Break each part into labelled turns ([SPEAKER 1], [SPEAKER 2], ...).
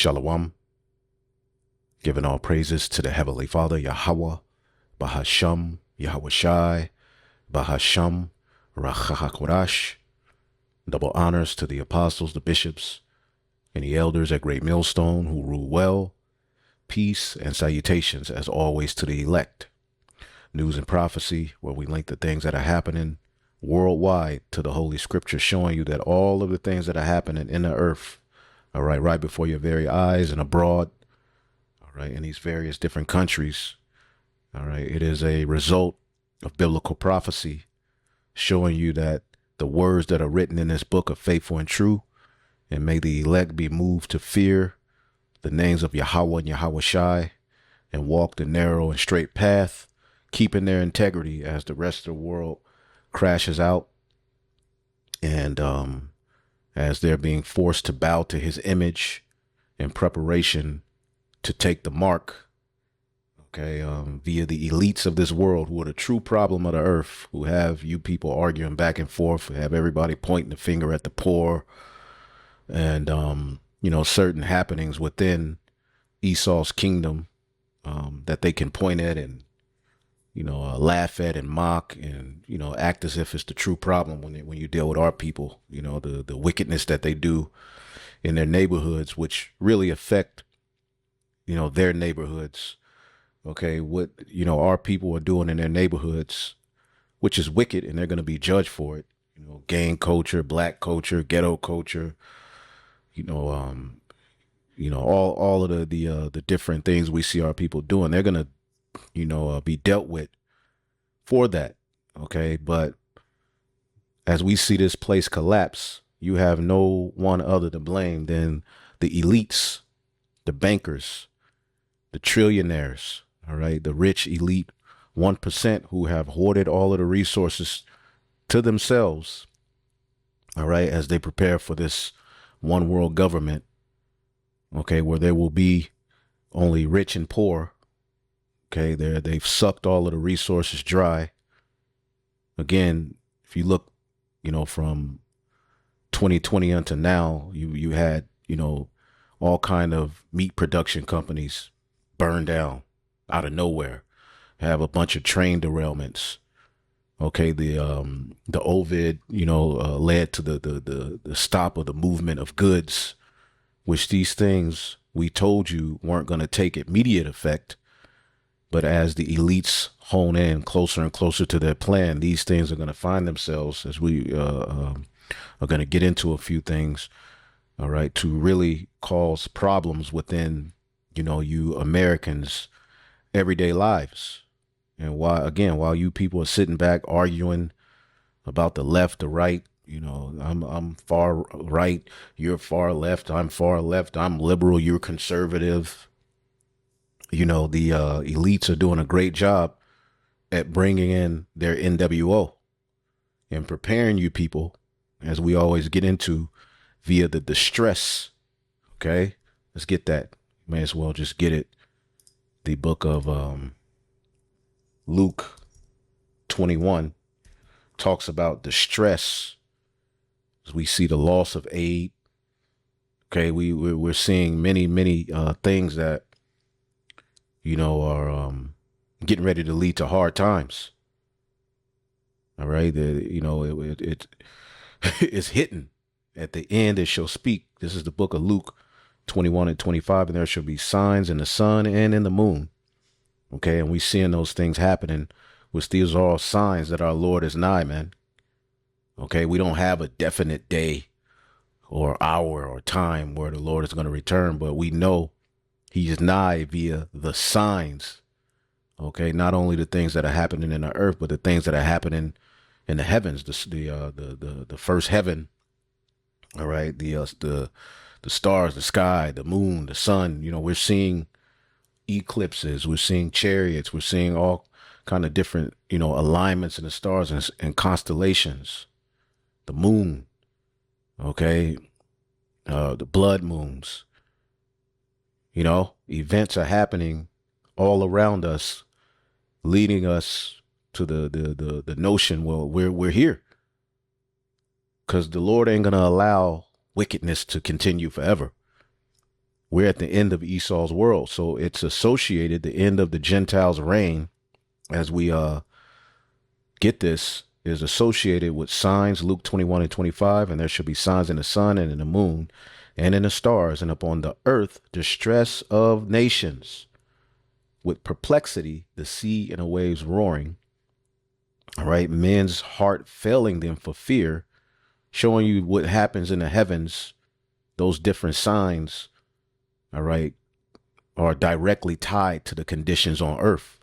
[SPEAKER 1] Shalom, giving all praises to the Heavenly Father, Yahweh, Bahasham, Yahweh Shai, Bahasham, Rachahakorash. Double honors to the apostles, the bishops, and the elders at Great Millstone who rule well. Peace and salutations, as always, to the elect. News and prophecy, where we link the things that are happening worldwide to the Holy Scripture, showing you that all of the things that are happening in the earth, all right, right before your very eyes and abroad, all right, in these various different countries, all right, it is a result of biblical prophecy, showing you that the words that are written in this book are faithful and true, and may the elect be moved to fear the names of Yahweh and Yahweh Shai, and walk the narrow and straight path, keeping their integrity as the rest of the world crashes out, and as they're being forced to bow to his image in preparation to take the mark, okay, via the elites of this world, who are the true problem of the earth, who have you people arguing back and forth, who have everybody pointing the finger at the poor, and, you know, certain happenings within Esau's kingdom that they can point at and, you know, laugh at and mock and, you know, act as if it's the true problem when you deal with our people, you know, the wickedness that they do in their neighborhoods, which really affect, you know, their neighborhoods. Okay, what, you know, our people are doing in their neighborhoods, which is wicked, and they're going to be judged for it. You know, gang culture, black culture, ghetto culture, you know, all of the different things we see our people doing. They're going to, you know, be dealt with for that. Okay. But as we see this place collapse, you have no one other to blame than the elites, the bankers, the trillionaires. All right. The rich elite 1% who have hoarded all of the resources to themselves. All right. As they prepare for this one world government. Okay. Where there will be only rich and poor. Okay, they've sucked all of the resources dry. Again, if you look, you know, from 2020 until now, you had, you know, all kind of meat production companies burned down out of nowhere. Have a bunch of train derailments. Okay, the Ovid, you know, led to the stop of the movement of goods, which these things we told you weren't going to take immediate effect. But as the elites hone in closer and closer to their plan, these things are going to find themselves, as we are going to get into a few things, all right, to really cause problems within, you know, you Americans' everyday lives. And while you people are sitting back arguing about the left, the right, you know, I'm far right, you're far left, I'm far left, I'm liberal, you're conservative. You know, the elites are doing a great job at bringing in their NWO and preparing you people, as we always get into, via the distress. Okay, let's get that. May as well just get it. The book of Luke 21 talks about distress as we see the loss of aid. Okay, we're seeing many things that, you know, are getting ready to lead to hard times. All right. You know, it's hitting at the end. It shall speak. This is the book of Luke 21 and 25. And there shall be signs in the sun and in the moon. Okay. And we seeing those things happening, which these are all signs that our Lord is nigh, man. Okay. We don't have a definite day or hour or time where the Lord is going to return, but we know he is nigh via the signs. Okay, not only the things that are happening in the earth, but the things that are happening in the heavens. The first heaven. All right, the stars, the sky, the moon, the sun. You know, we're seeing eclipses. We're seeing chariots. We're seeing all kind of different, you know, alignments in the stars and constellations. The moon. Okay, the blood moons. You know, events are happening all around us, leading us to the notion, well, we're here. Because the Lord ain't going to allow wickedness to continue forever. We're at the end of Esau's world. So it's associated, the end of the Gentiles' reign, as we get this, is associated with signs, Luke 21:25, and there shall be signs in the sun and in the moon and in the stars, and upon the earth distress of nations, with perplexity, the sea and the waves roaring. All right, men's heart failing them for fear, showing you what happens in the heavens. Those different signs, all right, are directly tied to the conditions on earth.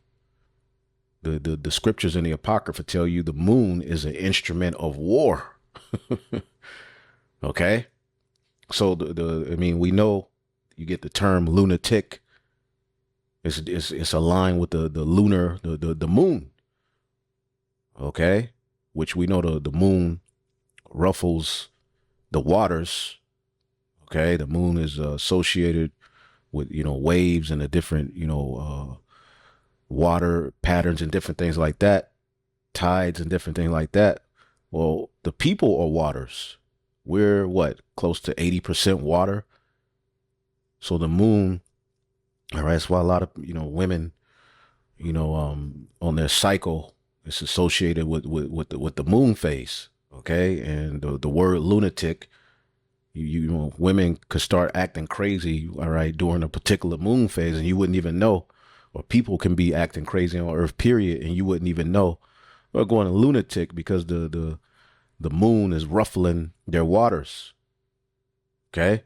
[SPEAKER 1] The scriptures in the Apocrypha tell you the moon is an instrument of war. Okay. So I mean, we know you get the term lunatic. It's aligned with the lunar, the moon. Okay. Which we know the moon ruffles the waters. Okay. The moon is associated with, waves and the different, water patterns and different things like that, tides and different things like that. Well, the people are waters. We're close to 80% water. So the moon, all right, that's why a lot of, women, on their cycle, it's associated with the moon phase. Okay. And the word lunatic, women could start acting crazy, all right, during a particular moon phase, and you wouldn't even know. Or people can be acting crazy on earth, period, and you wouldn't even know. Or going lunatic because the moon is ruffling their waters. Okay.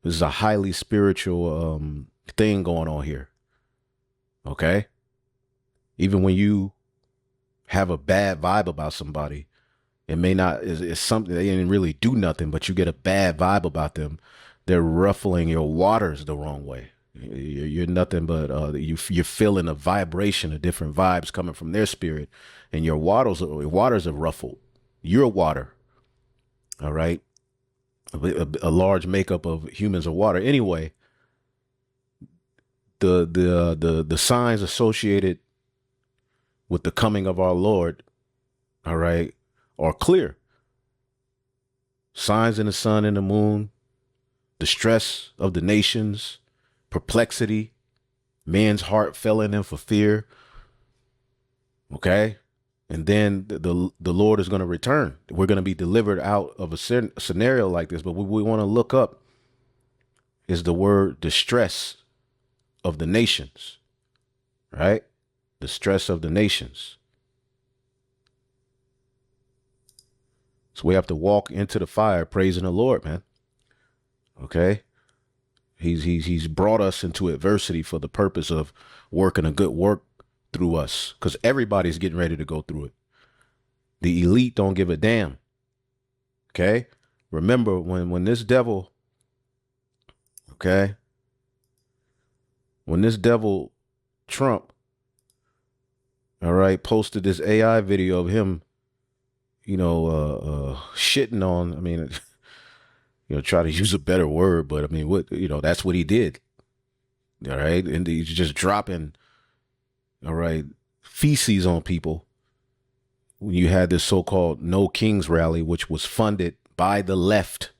[SPEAKER 1] This is a highly spiritual thing going on here. Okay. Even when you have a bad vibe about somebody, it may not, it's something, they didn't really do nothing, but you get a bad vibe about them. They're ruffling your waters the wrong way. You're nothing but you're feeling a vibration of different vibes coming from their spirit, and your waters are ruffled. Your water, all right. A large makeup of humans are water. Anyway, the signs associated with the coming of our Lord, all right, are clear. Signs in the sun and the moon, distress of the nations, perplexity, man's heart failing him for fear. Okay. And then the Lord is going to return. We're going to be delivered out of a scenario like this. But what we want to look up is the word distress of the nations, right? Distress of the nations. So we have to walk into the fire praising the Lord, man. Okay. He's brought us into adversity for the purpose of working a good work through us, because everybody's getting ready to go through it. The elite don't give a damn. Okay. Remember when this devil, okay, when this devil Trump, all right, posted this AI video of him, shitting on, I mean, try to use a better word, but I mean, that's what he did. All right. And he's just dropping, all right, feces on people. When you had this so-called No Kings rally, which was funded by the left,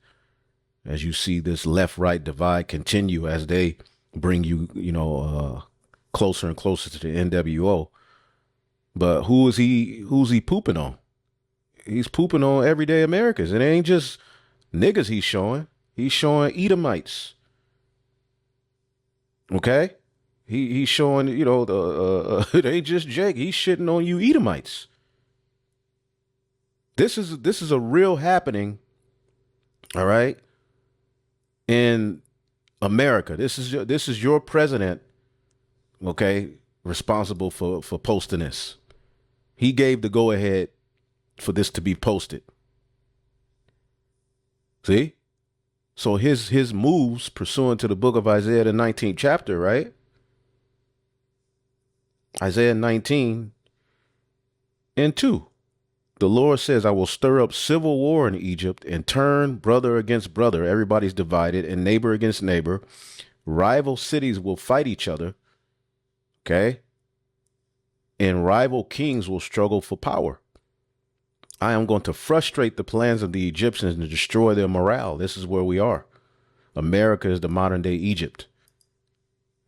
[SPEAKER 1] as you see this left-right divide continue as they bring you, closer and closer to the NWO. But who's he pooping on? He's pooping on everyday Americans. It ain't just niggas he's showing. He's showing Edomites. Okay? He's showing, it ain't just Jake. He's shitting on you Edomites. This is a real happening, all right, in America. This is your president, okay, responsible for posting this. He gave the go ahead for this to be posted. See? So his moves pursuant to the book of Isaiah, the 19th chapter, right? Isaiah 19:2. The Lord says, I will stir up civil war in Egypt and turn brother against brother. Everybody's divided, and neighbor against neighbor. Rival cities will fight each other. Okay. And rival kings will struggle for power. I am going to frustrate the plans of the Egyptians and destroy their morale. This is where we are. America is the modern day Egypt.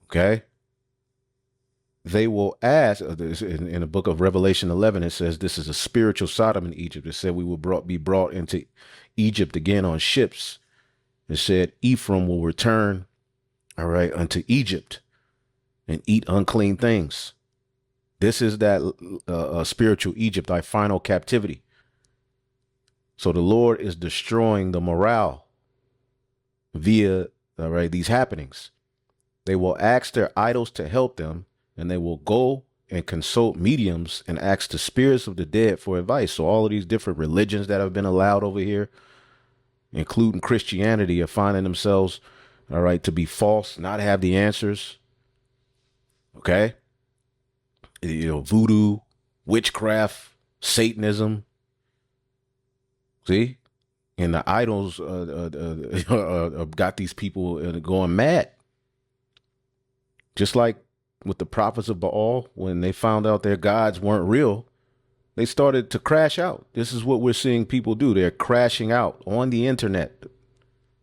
[SPEAKER 1] Okay. They will ask in the book of Revelation 11, it says this is a spiritual Sodom in Egypt. It said we will be brought into Egypt again on ships. It said Ephraim will return, all right, unto Egypt and eat unclean things. This is that spiritual Egypt, thy final captivity. So the Lord is destroying the morale via, all right, these happenings. They will ask their idols to help them, and they will go and consult mediums and ask the spirits of the dead for advice. So all of these different religions that have been allowed over here, including Christianity, are finding themselves, all right, to be false, not have the answers. Okay. You know, voodoo, witchcraft, Satanism. See? And the idols got these people going mad. Just like with the prophets of Baal, when they found out their gods weren't real, they started to crash out. This is what we're seeing people do. They're crashing out on the internet,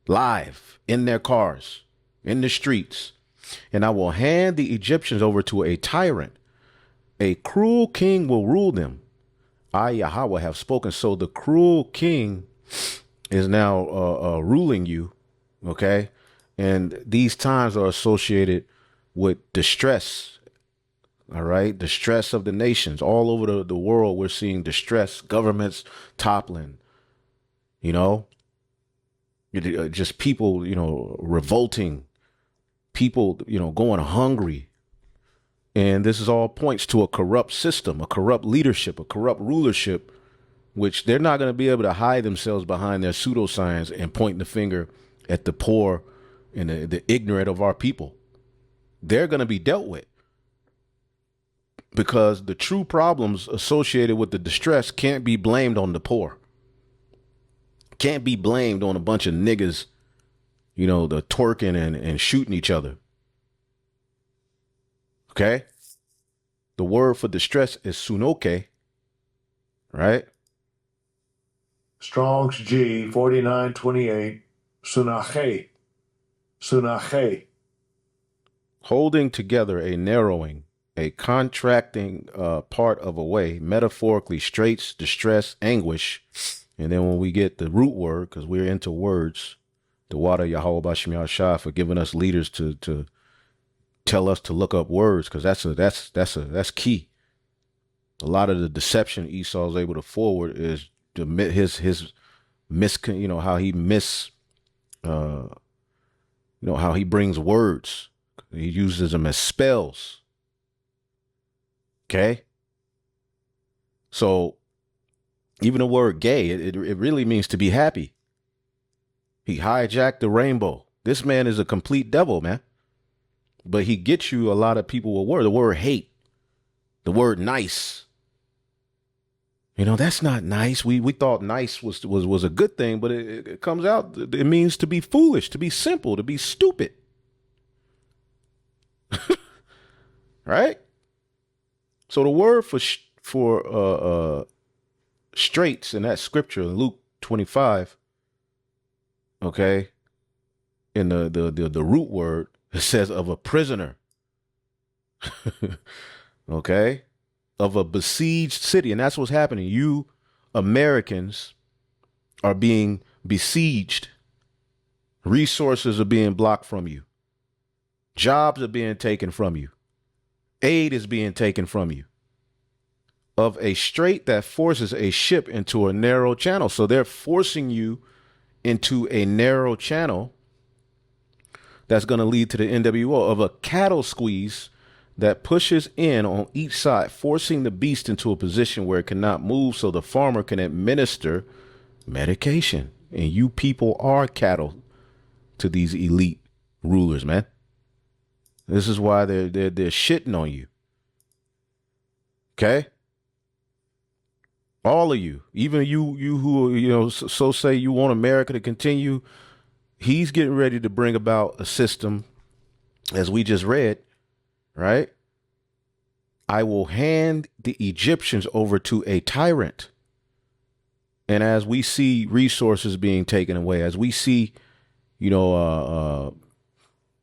[SPEAKER 1] live, in their cars, in the streets. And I will hand the Egyptians over to a tyrant. A cruel king will rule them. I, Yahweh, have spoken. So the cruel king is now ruling you. Okay. And these times are associated with distress. All right. Distress of the nations all over the world. We're seeing distress, governments toppling, you know, just people, you know, revolting, people, you know, going hungry. And this is all points to a corrupt system, a corrupt leadership, a corrupt rulership, which they're not going to be able to hide themselves behind their pseudoscience and point the finger at the poor and the ignorant of our people. They're going to be dealt with, because the true problems associated with the distress can't be blamed on the poor. Can't be blamed on a bunch of niggas, you know, the twerking and shooting each other. Okay. The word for distress is sunoke, right?
[SPEAKER 2] Strong's G 4928, sunache, sunache.
[SPEAKER 1] Holding together, a narrowing, a contracting part of a way, metaphorically straits, distress, anguish. And then when we get the root word, because we're into words, the water Yahweh Bashim Yahshua for giving us leaders to tell us to look up words, because that's key. A lot of the deception Esau is able to forward is his you know, how he you know, how he brings words. He uses them as spells. Okay. So even the word gay, it really means to be happy. He hijacked the rainbow. This man is a complete devil, man. But he gets you a lot of people with the word hate, the word nice. You know, that's not nice. We thought nice was a good thing, but it comes out, it means to be foolish, to be simple, to be stupid. Right? So the word for straits in that scripture in Luke 25, okay, in the root word, it says of a prisoner. Okay, of a besieged city. And that's what's happening. You Americans are being besieged. Resources are being blocked from you. Jobs are being taken from you. Aid is being taken from you. Of a strait that forces a ship into a narrow channel. So they're forcing you into a narrow channel that's going to lead to the NWO. Of a cattle squeeze that pushes in on each side, forcing the beast into a position where it cannot move so the farmer can administer medication. And you people are cattle to these elite rulers, man. This is why they're shitting on you. Okay? All of you, even you who, you know, so say you want America to continue. He's getting ready to bring about a system, as we just read, right? I will hand the Egyptians over to a tyrant. And as we see resources being taken away, as we see you know,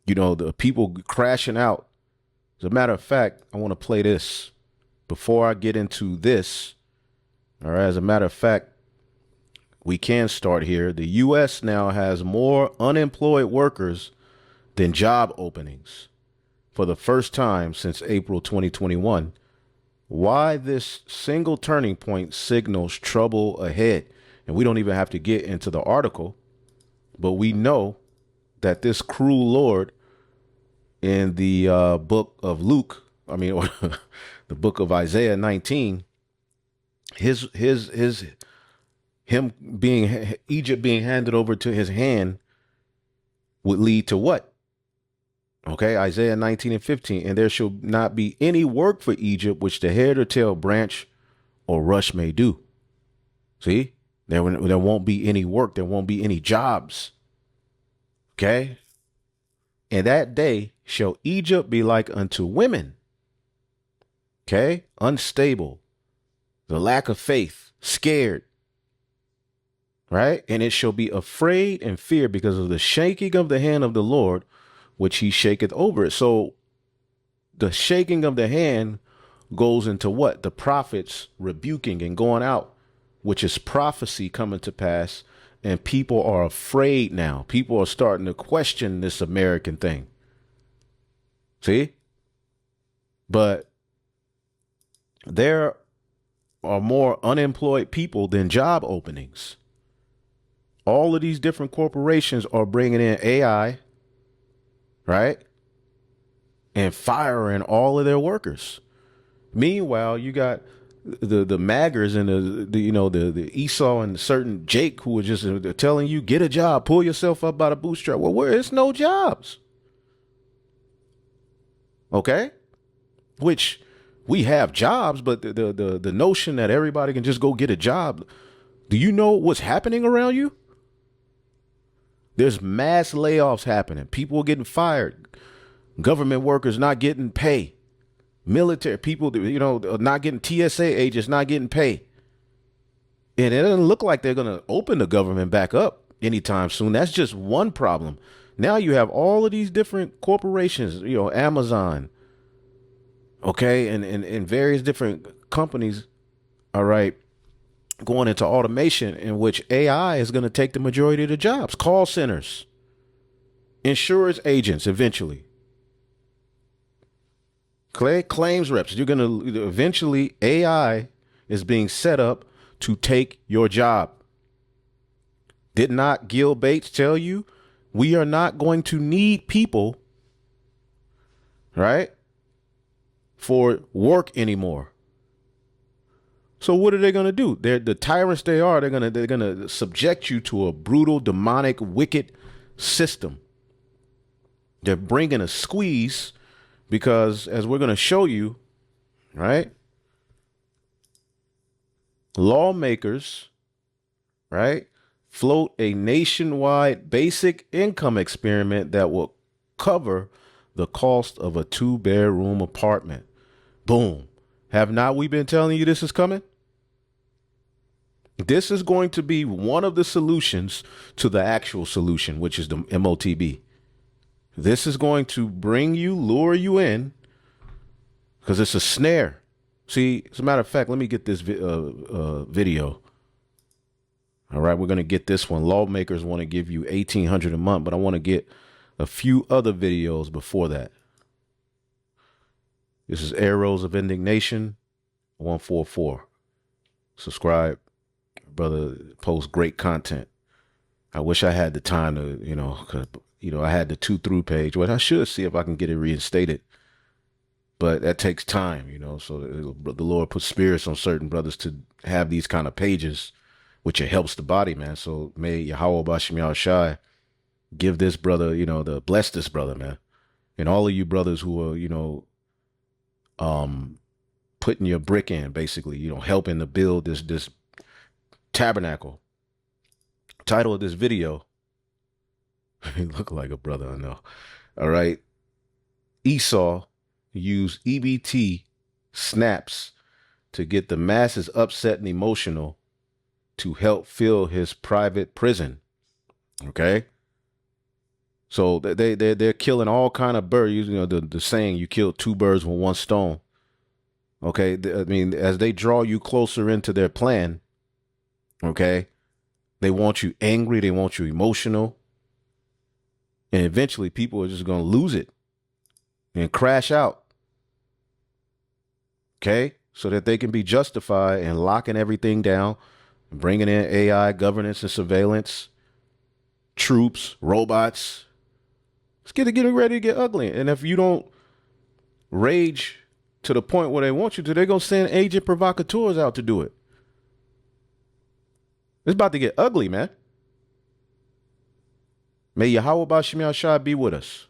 [SPEAKER 1] the people crashing out. As a matter of fact, I want to play this before I get into this. All right. As a matter of fact, we can start here. The U.S. now has more unemployed workers than job openings for the first time since April 2021. Why this single turning point signals trouble ahead. And we don't even have to get into the article, but we know that this cruel Lord in the book of Luke, I mean, or the book of Isaiah 19, him being Egypt being handed over to his hand would lead to what? Okay, Isaiah 19 and 15. And there shall not be any work for Egypt, which the head or tail, branch or rush may do. See, there won't be any work. There won't be any jobs. Okay. And that day shall Egypt be like unto women. Okay. Unstable, the lack of faith, scared. Right. And it shall be afraid and fear because of the shaking of the hand of the Lord, which he shaketh over it. So the shaking of the hand goes into what? The prophets rebuking and going out, which is prophecy coming to pass. And people are afraid now. People are starting to question this American thing. See? But there are more unemployed people than job openings. All of these different corporations are bringing in AI, right? And firing all of their workers. Meanwhile, you got the maggers and the Esau and certain Jake who are just telling you, get a job, pull yourself up by the bootstrap. Well, where it's no jobs. Okay? Which we have jobs, but the notion that everybody can just go get a job. Do you know what's happening around you? There's mass layoffs happening. People are getting fired. Government workers not getting pay. Military people, not getting TSA agents, not getting pay. And it doesn't look like they're going to open the government back up anytime soon. That's just one problem. Now you have all of these different corporations, Amazon, okay, and various different companies, all right, going into automation in which AI is going to take the majority of the jobs. Call centers, insurance agents eventually. Claims reps. You're going to eventually, AI is being set up to take your job. Did not Gil Bates tell you we are not going to need people, right, for work anymore? So what are they going to do? They're the tyrants they are. They're going to subject you to a brutal, demonic, wicked system. They're bringing a squeeze because, as we're going to show you, right, lawmakers, right, float a nationwide basic income experiment that will cover the cost of a 2-bedroom apartment. Boom. Have not we been telling you this is coming? This is going to be one of the solutions to the actual solution, which is the MOTB. This is going to lure you in, because it's a snare. See, as a matter of fact, let me get this video. All right, we're going to get this one. Lawmakers want to give you $1,800 a month, but I want to get a few other videos before that. This is Arrows of Indignation 144. Subscribe. Brother posts great content. I wish I had the time to, cause, I had the 2-through page. Well, I should see if I can get it reinstated. But that takes time, so the Lord puts spirits on certain brothers to have these kind of pages, which it helps the body, man. So may Yahweh Bashim Yahushai give this brother, bless this brother, man. And all of you brothers who are, putting your brick in, basically, helping to build this tabernacle. Title of this video. You look like a brother, I know. All right. Esau used EBT snaps to get the masses upset and emotional to help fill his private prison. Okay. So they're killing all kind of birds. You know the saying, you kill two birds with one stone. Okay, I mean, as they draw you closer into their plan, okay, they want you angry, they want you emotional, and eventually people are just going to lose it and crash out. Okay, so that they can be justified in locking everything down, bringing in AI governance and surveillance, troops, robots. It's getting ready to get ugly. And if you don't rage to the point where they want you to, they're going to send agent provocateurs out to do it. It's about to get ugly, man. May Yahweh Bashim Yahshua be with us.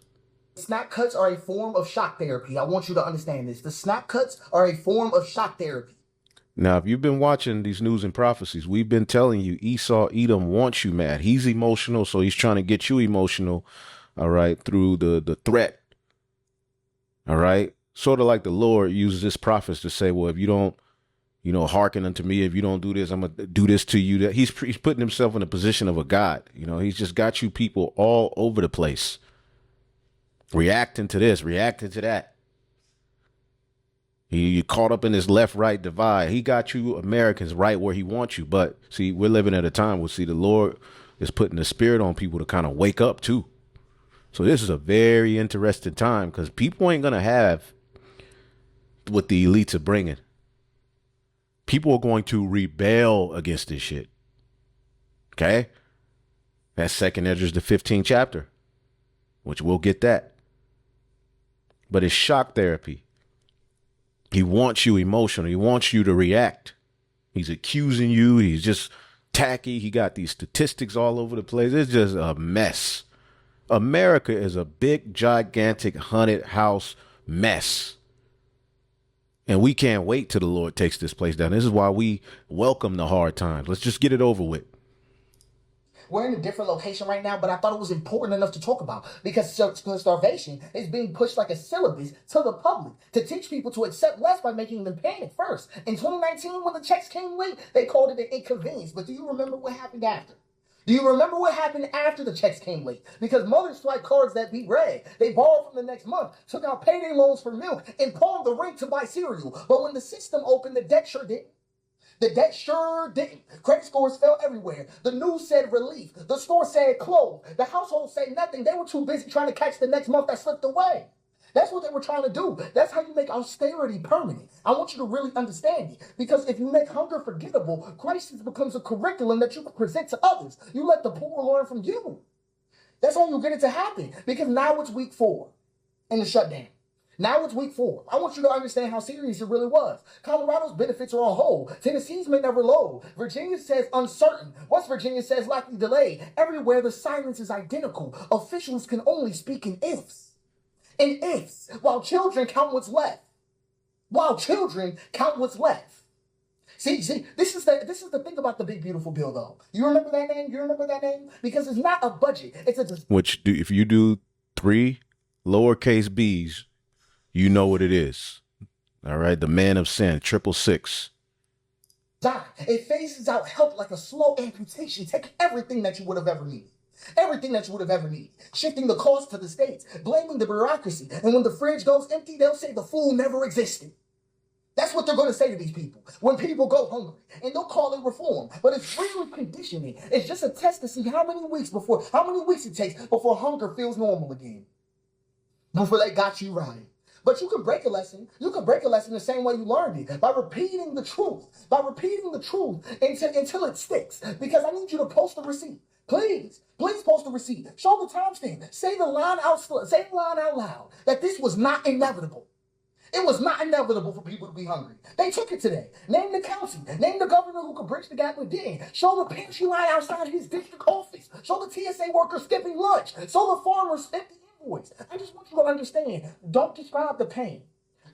[SPEAKER 3] Snap cuts are a form of shock therapy. I want you to understand this. The snap cuts are a form of shock therapy.
[SPEAKER 1] Now, if you've been watching these news and prophecies, we've been telling you Esau, Edom wants you mad. He's emotional, so he's trying to get you emotional, all right, through the threat, all right? Sort of like the Lord uses this prophets to say, well, if you don't, hearken unto me, if you don't do this, I'm going to do this to you. That he's putting himself in a position of a God. He's just got you people all over the place, reacting to this, reacting to that. You caught up in this left-right divide. He got you Americans right where he wants you. But see, we're living at a time where, the Lord is putting the spirit on people to kind of wake up too. So this is a very interesting time because people ain't going to have what the elites are bringing. People are going to rebel against this shit. Okay? That's 2nd Esdras, the 15th chapter, which we'll get that. But it's shock therapy. He wants you emotional. He wants you to react. He's accusing you. He's just tacky. He got these statistics all over the place. It's just a mess. America is a big, gigantic, haunted house mess. And we can't wait till the Lord takes this place down. This is why we welcome the hard times. Let's just get it over with.
[SPEAKER 3] We're in a different location right now, but I thought it was important enough to talk about because starvation is being pushed like a syllabus to the public to teach people to accept less by making them panic first. In 2019, when the checks came late, they called it an inconvenience. But do you remember what happened after? Do you remember what happened after the checks came late? Because mothers swiped cards that beat red. They borrowed from the next month, took out payday loans for milk, and pawned the rent to buy cereal. But when the system opened, the debt sure didn't. The debt sure didn't. Credit scores fell everywhere. The news said relief. The store said close. The household said nothing. They were too busy trying to catch the next month that slipped away. That's what they were trying to do. That's how you make austerity permanent. I want you to really understand it. Because if you make hunger forgettable, crisis becomes a curriculum that you can present to others. You let the poor learn from you. That's how you get it to happen. Because now it's week 4 in the shutdown. Now it's week 4. I want you to understand how serious it really was. Colorado's benefits are on hold. Tennessee's may never load. Virginia says uncertain. West Virginia says likely delayed. Everywhere the silence is identical. Officials can only speak in ifs. In ifs. While children count what's left. While children count what's left. See, this is the thing about the big beautiful bill though. You remember that name? You remember that name? Because it's not a budget. It's a
[SPEAKER 1] if you do 3 lowercase b's, you know what it is. All right. The man of sin, 666.
[SPEAKER 3] It phases out help like a slow amputation, taking everything that you would have ever needed. Everything that you would have ever needed. Shifting the cost to the states, blaming the bureaucracy. And when the fridge goes empty, they'll say the food never existed. That's what they're going to say to these people when people go hungry. And they'll call it reform. But it's really conditioning. It's just a test to see how many weeks it takes before hunger feels normal again. Before they got you right. But you can break a lesson. You can break a lesson the same way you learned it, by repeating the truth. By repeating the truth until it sticks. Because I need you to post a receipt. Please post a receipt. Show the timestamp. Say the line out loud that this was not inevitable. It was not inevitable for people to be hungry. They took it today. Name the county. Name the governor who could bridge the gap with didn't. Show the pantry line outside his district office. Show the TSA worker skipping lunch. Show the farmers empty invoice. I just want you to understand. Don't describe the pain.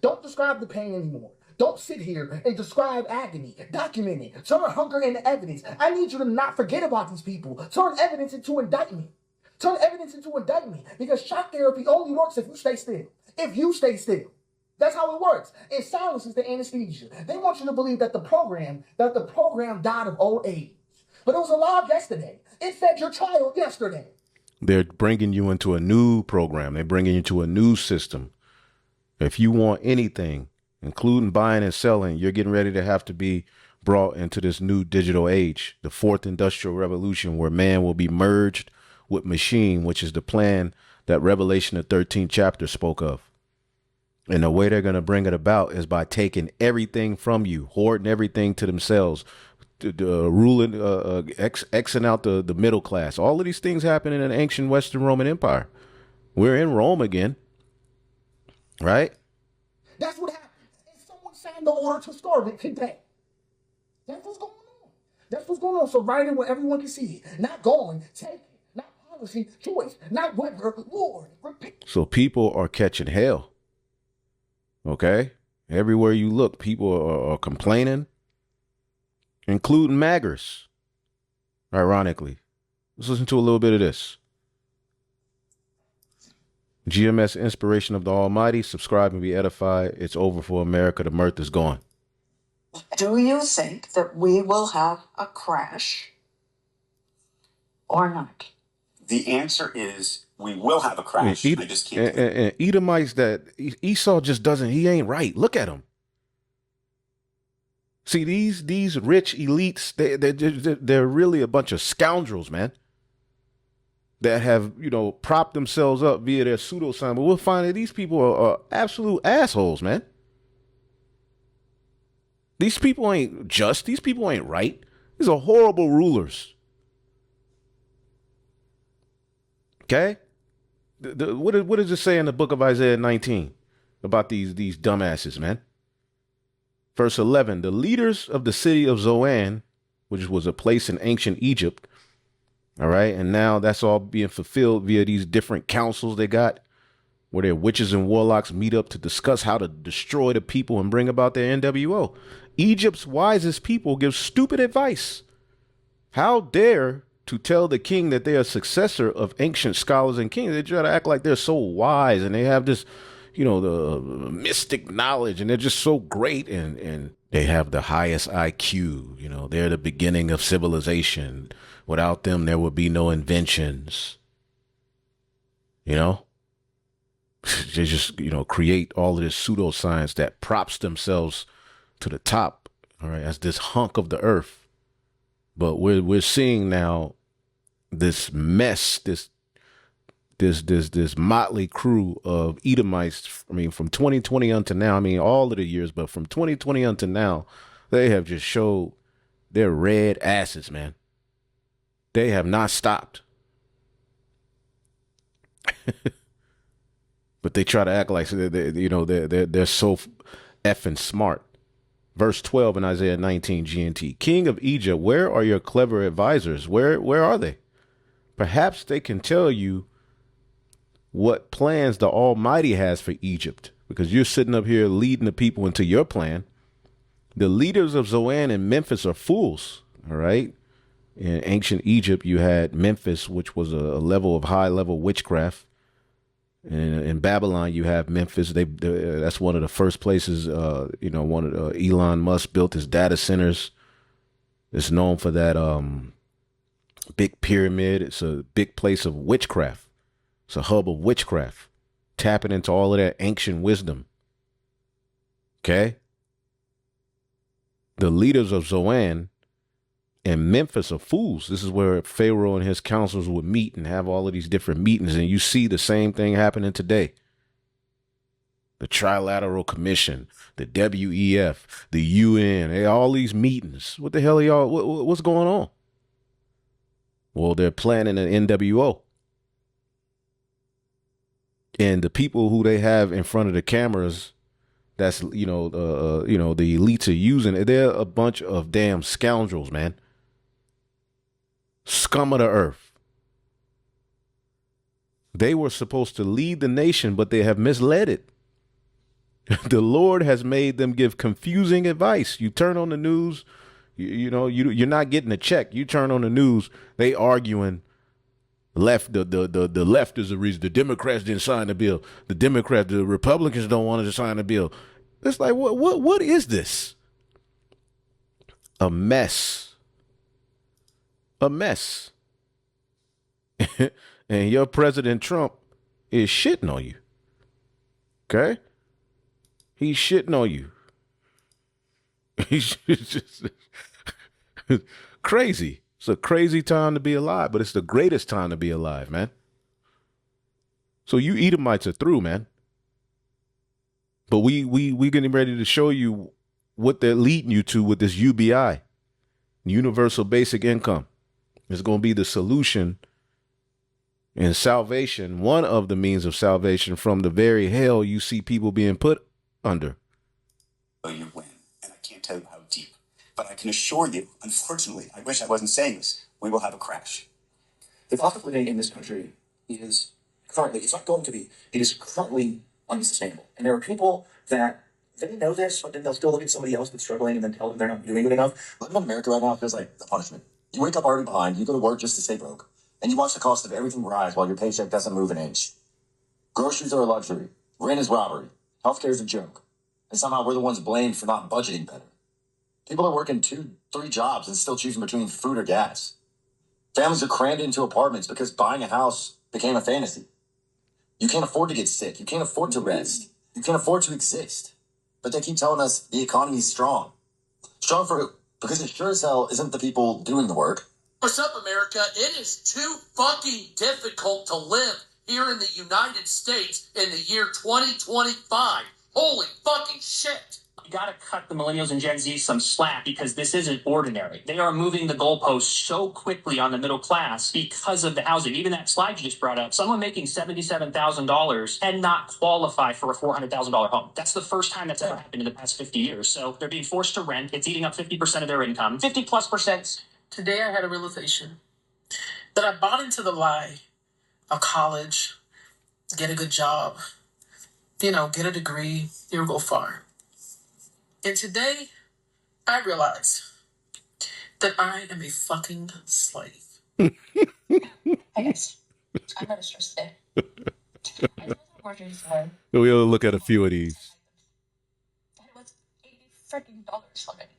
[SPEAKER 3] Don't describe the pain anymore. Don't sit here and describe agony. Document it. Turn hunger into evidence. I need you to not forget about these people. Turn evidence into indictment. Turn evidence into indictment. Because shock therapy only works if you stay still. If you stay still. That's how it works. And silence is the anesthesia. They want you to believe that the program died of old age. But it was alive yesterday. It fed your child yesterday.
[SPEAKER 1] They're bringing you into a new program. They're bringing you to a new system. If you want anything, including buying and selling, you're getting ready to have to be brought into this new digital age, the fourth industrial revolution, where man will be merged with machine, which is the plan that Revelation, the 13th chapter, spoke of. And the way they're going to bring it about is by taking everything from you, hoarding everything to themselves, ruling, Xing out the middle class. All of these things happen in an ancient Western Roman Empire. We're in Rome again, right?
[SPEAKER 3] That's what happened. And someone signed the order to starve it today. That's what's going on. That's what's going on. So write it where everyone can see it. Not going, take it. Not policy, choice. Not whether, Lord, repeat.
[SPEAKER 1] So people are catching hell. Okay? Everywhere you look, people are complaining, including maggers. Ironically. Let's listen to a little bit of this. GMS Inspiration of the Almighty. Subscribe and be edified. It's over for America. The mirth is gone.
[SPEAKER 4] Do you think that we will have a crash or not?
[SPEAKER 5] The answer is we will have a crash. I just can't.
[SPEAKER 1] And Edomites that Esau just doesn't, he ain't right. Look at him. See, these rich elites, they're really a bunch of scoundrels, man, that have, propped themselves up via their pseudoscience. But we'll find that these people are absolute assholes, man. These people ain't just. These people ain't right. These are horrible rulers. Okay? What does it say in the book of Isaiah 19 about these dumbasses, man? Verse 11, the leaders of the city of Zoan, which was a place in ancient Egypt, all right, and now that's all being fulfilled via these different councils they got, where their witches and warlocks meet up to discuss how to destroy the people and bring about their NWO. Egypt's wisest people give stupid advice. How dare to tell the king that they are a successor of ancient scholars and kings? They try to act like they're so wise and they have this, the mystic knowledge, and they're just so great, and they have the highest IQ. They're the beginning of civilization. Without them, there would be no inventions. They just, create all of this pseudoscience that props themselves to the top, all right, as this hunk of the earth. But we're seeing now this mess, this motley crew of Edomites. I mean, from 2020 until now, all of the years, but from 2020 until now, they have just showed their red asses, man. They have not stopped. But they try to act like they're so effing smart. Verse 12 in Isaiah 19 GNT. King of Egypt, where are your clever advisors? Where are they? Perhaps they can tell you what plans the Almighty has for Egypt, because you're sitting up here leading the people into your plan. The leaders of Zoan and Memphis are fools. All right. In ancient Egypt, you had Memphis, which was a level of high level witchcraft. And in Babylon, you have Memphis. That's one of the first places, Elon Musk built his data centers. It's known for that big pyramid. It's a big place of witchcraft. It's a hub of witchcraft, tapping into all of that ancient wisdom. Okay? The leaders of Zoan and Memphis are fools. This is where Pharaoh and his counselors would meet and have all of these different meetings. And you see the same thing happening today. The Trilateral Commission, the WEF, the UN, all these meetings. What the hell are y'all? What's going on? Well, they're planning an NWO. And the people who they have in front of the cameras, that's, the elites are using it. They're a bunch of damn scoundrels, man. Scum of the earth. They were supposed to lead the nation, but they have misled it. The Lord has made them give confusing advice. You turn on the news, you're not getting a check. You turn on the news, they arguing. Left, the left is the reason. The Democrats didn't sign the bill. The Republicans don't want to sign the bill. It's like, what is this? A mess. A mess. And your President Trump is shitting on you. Okay? He's shitting on you. He's just crazy. It's a crazy time to be alive, but it's the greatest time to be alive, man. So you Edomites are through, man. But we getting ready to show you what they're leading you to with this UBI, universal basic income. It's going to be the solution and salvation, one of the means of salvation from the very hell you see people being put under.
[SPEAKER 5] You win, and I can't tell you how deep. But I can assure you, unfortunately, I wish I wasn't saying this, we will have a crash.
[SPEAKER 6] The cost of living in this country is currently, it's not going to be, it is currently unsustainable. And there are people that they know this, but then they'll still look at somebody else that's struggling and then tell them they're not doing good enough. Living in America right now feels like a punishment. You wake up already behind, you go to work just to stay broke, and you watch the cost of everything rise while your paycheck doesn't move an inch. Groceries are a luxury, rent is robbery, healthcare is a joke, and somehow we're the ones blamed for not budgeting better. People are working 2-3 jobs and still choosing between food or gas. Families are crammed into apartments because buying a house became a fantasy. You can't afford to get sick. You can't afford to rest. You can't afford to exist. But they keep telling us the economy's strong. Strong for who? Because it sure as hell isn't the people doing the work.
[SPEAKER 7] What's up, America? It is too fucking difficult to live here in the United States in the year 2025. Holy fucking shit.
[SPEAKER 8] You gotta cut the millennials and Gen Z some slack because this isn't ordinary. They are moving the goalposts so quickly on the middle class because of the housing. Even that slide you just brought up, someone making $77,000 cannot qualify for a $400,000 home. That's the first time that's ever happened in the past 50 years. So they're being forced to rent. It's eating up 50% of their income, 50+%.
[SPEAKER 7] Today I had a realization that I bought into the lie of college, get a good job, get a degree, you'll go far. And today, I realized that I am a fucking slave.
[SPEAKER 9] Hey guys, I'm not stressed today. I just went to the grocery store.
[SPEAKER 1] We'll look at a few of these.
[SPEAKER 9] It was $80 already.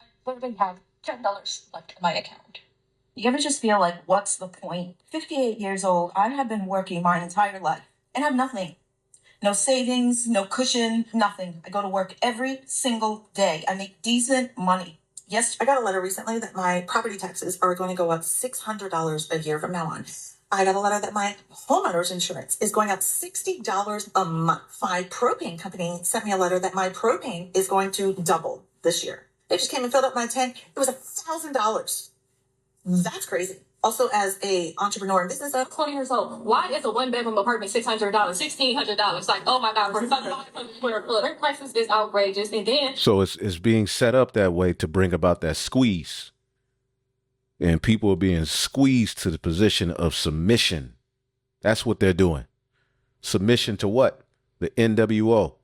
[SPEAKER 9] I literally have $10 left in my account. You ever just feel like, what's the point? 58 years old, I have been working my entire life and have nothing. No savings, no cushion, nothing. I go to work every single day. I make decent money. Yes, I got a letter recently that my property taxes are going to go up $600 a year from now on. I got a letter that my homeowner's insurance is going up $60 a month. My propane company sent me a letter that my propane is going to double this year. They just came and filled up my tank. It was $1,000. That's crazy. Also, as a entrepreneur and business owner,
[SPEAKER 10] 20 years old. Why is a one-bedroom apartment $600, $1,600? Like, oh my God, for rent prices is outrageous. And then
[SPEAKER 1] So it's being set up that way to bring about that squeeze. And people are being squeezed to the position of submission. That's what they're doing. Submission to what? The NWO.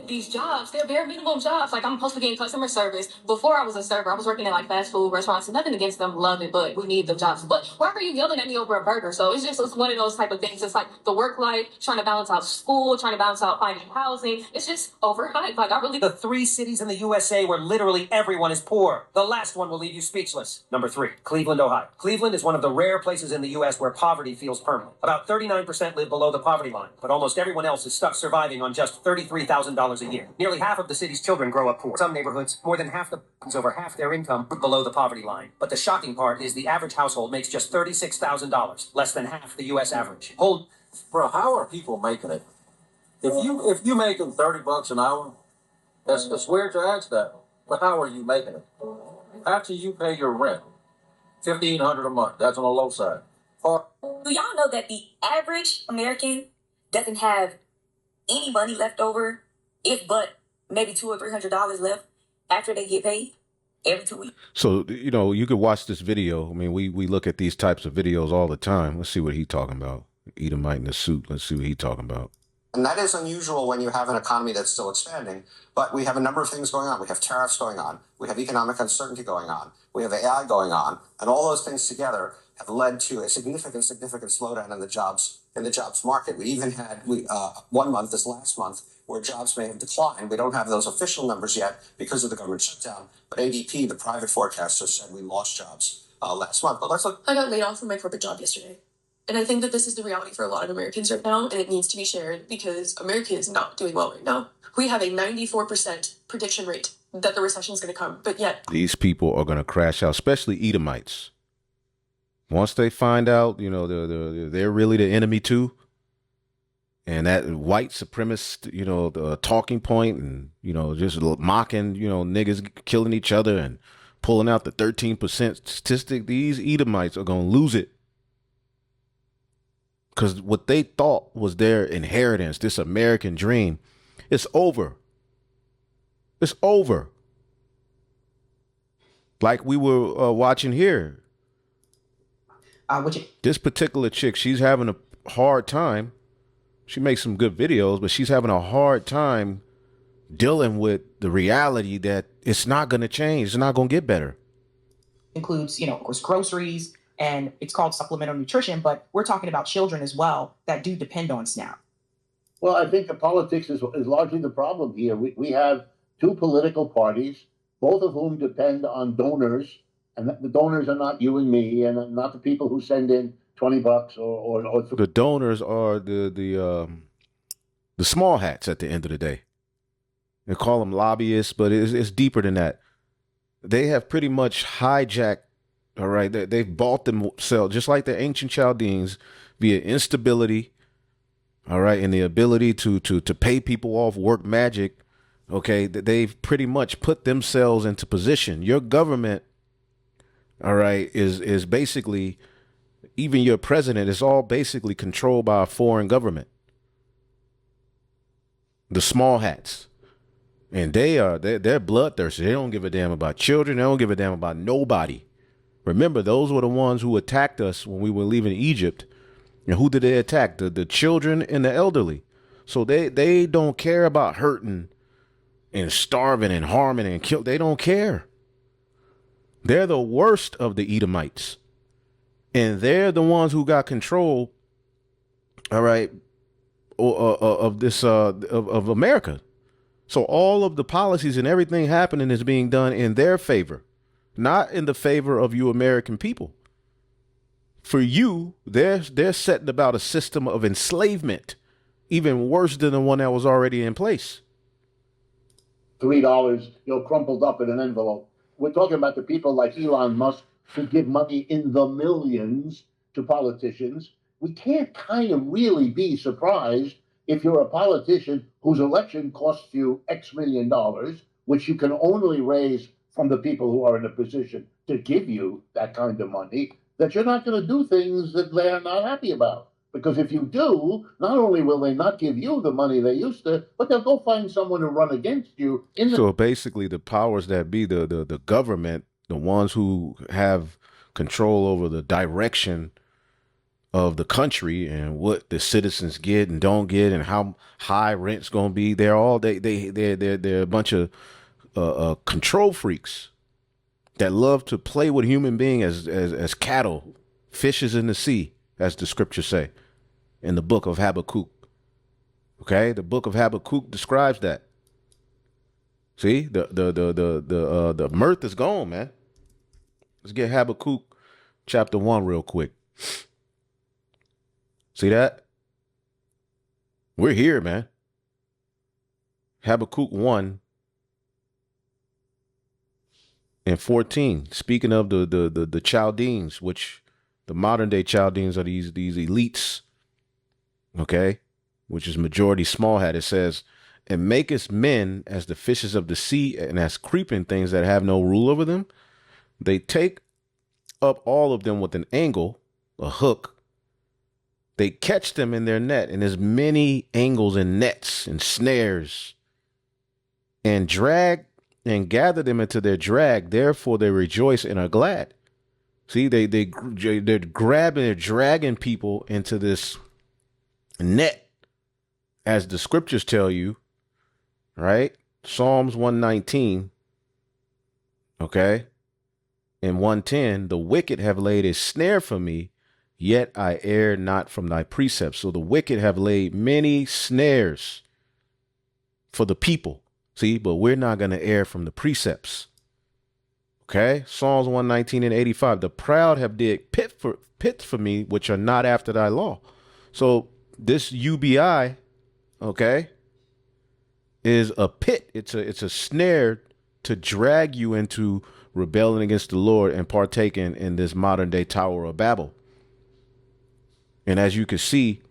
[SPEAKER 10] these jobs, they're bare minimum jobs. Like, I'm supposed to be in customer service. Before I was a server, I was working in like fast food restaurants. Nothing against them, love it, but we need the jobs. But why are you yelling at me over a burger? So it's one of those type of things. It's like the work life, trying to balance out school, trying to balance out finding housing. It's just overhyped. Like, I really...
[SPEAKER 11] The 3 cities in the USA where literally everyone is poor. The last one will leave you speechless. Number 3, Cleveland, Ohio. Cleveland is one of the rare places in the US where poverty feels permanent. About 39% live below the poverty line, but almost everyone else is stuck surviving on just $33,000 a year. Nearly half of the city's children grow up poor. Some neighborhoods, more than half over half their income below the poverty line. But the shocking part is the average household makes just $36,000, less than half the US average.
[SPEAKER 12] Bro, how are people making it? If you making $30 an hour, it's weird to ask that. But how are you making it? After you pay your rent, $1,500 a month. That's on the low side.
[SPEAKER 13] Do y'all know that the average American doesn't have any money left over, if but maybe $200 or $300 left after they get paid every 2 weeks?
[SPEAKER 1] So, you could watch this video. I mean, we look at these types of videos all the time. Let's see what he's talking about. Edomite in the suit. Let's see what he's talking about.
[SPEAKER 14] And that is unusual when you have an economy that's still expanding. But we have a number of things going on. We have tariffs going on. We have economic uncertainty going on. We have AI going on. And all those things together have led to a significant slowdown in the jobs market. We even had 1 month, this last month, where jobs may have declined. We don't have those official numbers yet because of the government shutdown. But ADP, the private forecaster, said we lost jobs last month. But let's look.
[SPEAKER 15] I got laid off from my corporate job yesterday.
[SPEAKER 10] And I think that this is the reality for a lot of Americans right now, and it needs to be shared because America is not doing well right now. We have a 94% prediction rate that the recession is going to come, but yet
[SPEAKER 1] these people are going to crash out, especially Edomites. Once they find out, you know, they're really the enemy too. And that white supremacist, you know, the talking point and, you know, just mocking, you know, niggas killing each other and pulling out the 13% statistic, these Edomites are going to lose it. Because what they thought was their inheritance, this American dream, it's over. It's over. Like we were watching here. This particular chick, she's having a hard time. She makes some good videos, but she's having a hard time dealing with the reality that it's not going to change. It's not going to get better.
[SPEAKER 15] Includes, you know, of course, groceries, and it's called supplemental nutrition, but we're talking about children as well that do depend on SNAP.
[SPEAKER 16] Well, I think the politics is largely the problem here. We have two political parties, both of whom depend on donors, and the donors are not you and me, and not the people who send in $20 or
[SPEAKER 1] the donors are the small hats at the end of the day. They call them lobbyists, but it's deeper than that. They have pretty much hijacked, all right, they've bought themselves, just like the ancient Chaldeans, via instability, all right, and the ability to pay people off, work magic, okay, they've pretty much put themselves into position. Your government, all right, is basically, even your president is all basically controlled by a foreign government. The small hats. And they're bloodthirsty. They don't give a damn about children. They don't give a damn about nobody. Remember, those were the ones who attacked us when we were leaving Egypt. And who did they attack? The children and the elderly. So they don't care about hurting and starving and harming and killing. They don't care. They're the worst of the Edomites. And they're the ones who got control, all right, of this of America. So all of the policies and everything happening is being done in their favor, not in the favor of you American people. For you, they're setting about a system of enslavement, even worse than the one that was already in place.
[SPEAKER 16] $3, crumpled up in an envelope. We're talking about the people like Elon Musk who give money in the millions to politicians. We can't kind of really be surprised if you're a politician whose election costs you X million dollars, which you can only raise from the people who are in a position to give you that kind of money, that you're not going to do things that they're not happy about. Because if you do, not only will they not give you the money they used to, but they'll go find someone to run against you.
[SPEAKER 1] So basically the powers that be, the government, the ones who have control over the direction of the country and what the citizens get and don't get and how high rent's going to be, they're a bunch of control freaks that love to play with human beings as cattle, fishes in the sea, as the scriptures say in the book of Habakkuk. Okay, the book of Habakkuk describes that. See, the mirth is gone, man. Let's get Habakkuk chapter 1 real quick. See that? We're here, man. Habakkuk 1 and 14. Speaking of the Chaldeans, which the modern day Chaldeans are these elites, okay, which is majority small hat. It says, and makest men as the fishes of the sea and as creeping things that have no rule over them. They take up all of them with an angle, a hook. They catch them in their net, and there's many angles and nets and snares, and drag and gather them into their drag. Therefore they rejoice and are glad. See, they're grabbing, they're dragging people into this net, as the scriptures tell you, right? Psalms 119, okay, and 110, the wicked have laid a snare for me, yet I err not from thy precepts. So the wicked have laid many snares for the people. See, but we're not going to err from the precepts. Okay. Psalms 119 and 85. The proud have dig pits for me, which are not after thy law. So this UBI, okay, is a pit. It's a snare to drag you into rebelling against the Lord and partaking in this modern day Tower of Babel. And as you can see,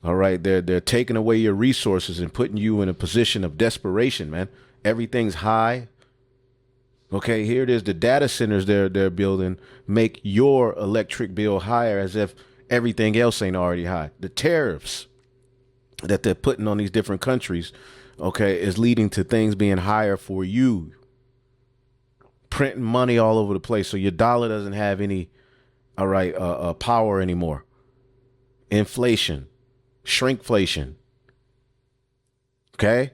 [SPEAKER 1] all right, they're taking away your resources and putting you in a position of desperation, man. Everything's high. Okay, here it is. The data centers they're building make your electric bill higher as if everything else ain't already high. The tariffs that they're putting on these different countries, okay, is leading to things being higher for you. Printing money all over the place, so your dollar doesn't have any, all right, power anymore. Inflation, shrinkflation. Okay,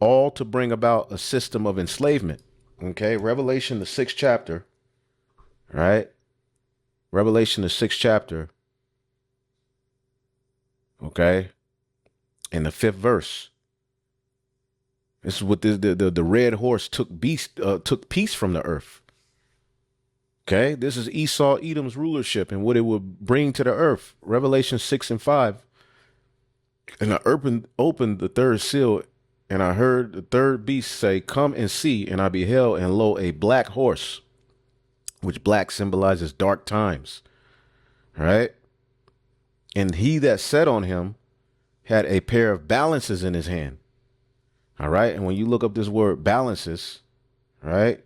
[SPEAKER 1] all to bring about a system of enslavement. Okay, Revelation, the 6th chapter, right? Revelation, the 6th chapter, okay, in the 5th verse. This is what the red horse took peace from the earth. Okay, this is Esau, Edom's rulership and what it would bring to the earth. Revelation 6 and 5. And I opened the third seal, and I heard the third beast say, "Come and see." And I beheld, and lo, a black horse, which black symbolizes dark times. Right? And he that sat on him had a pair of balances in his hand. All right. And when you look up this word balances, right,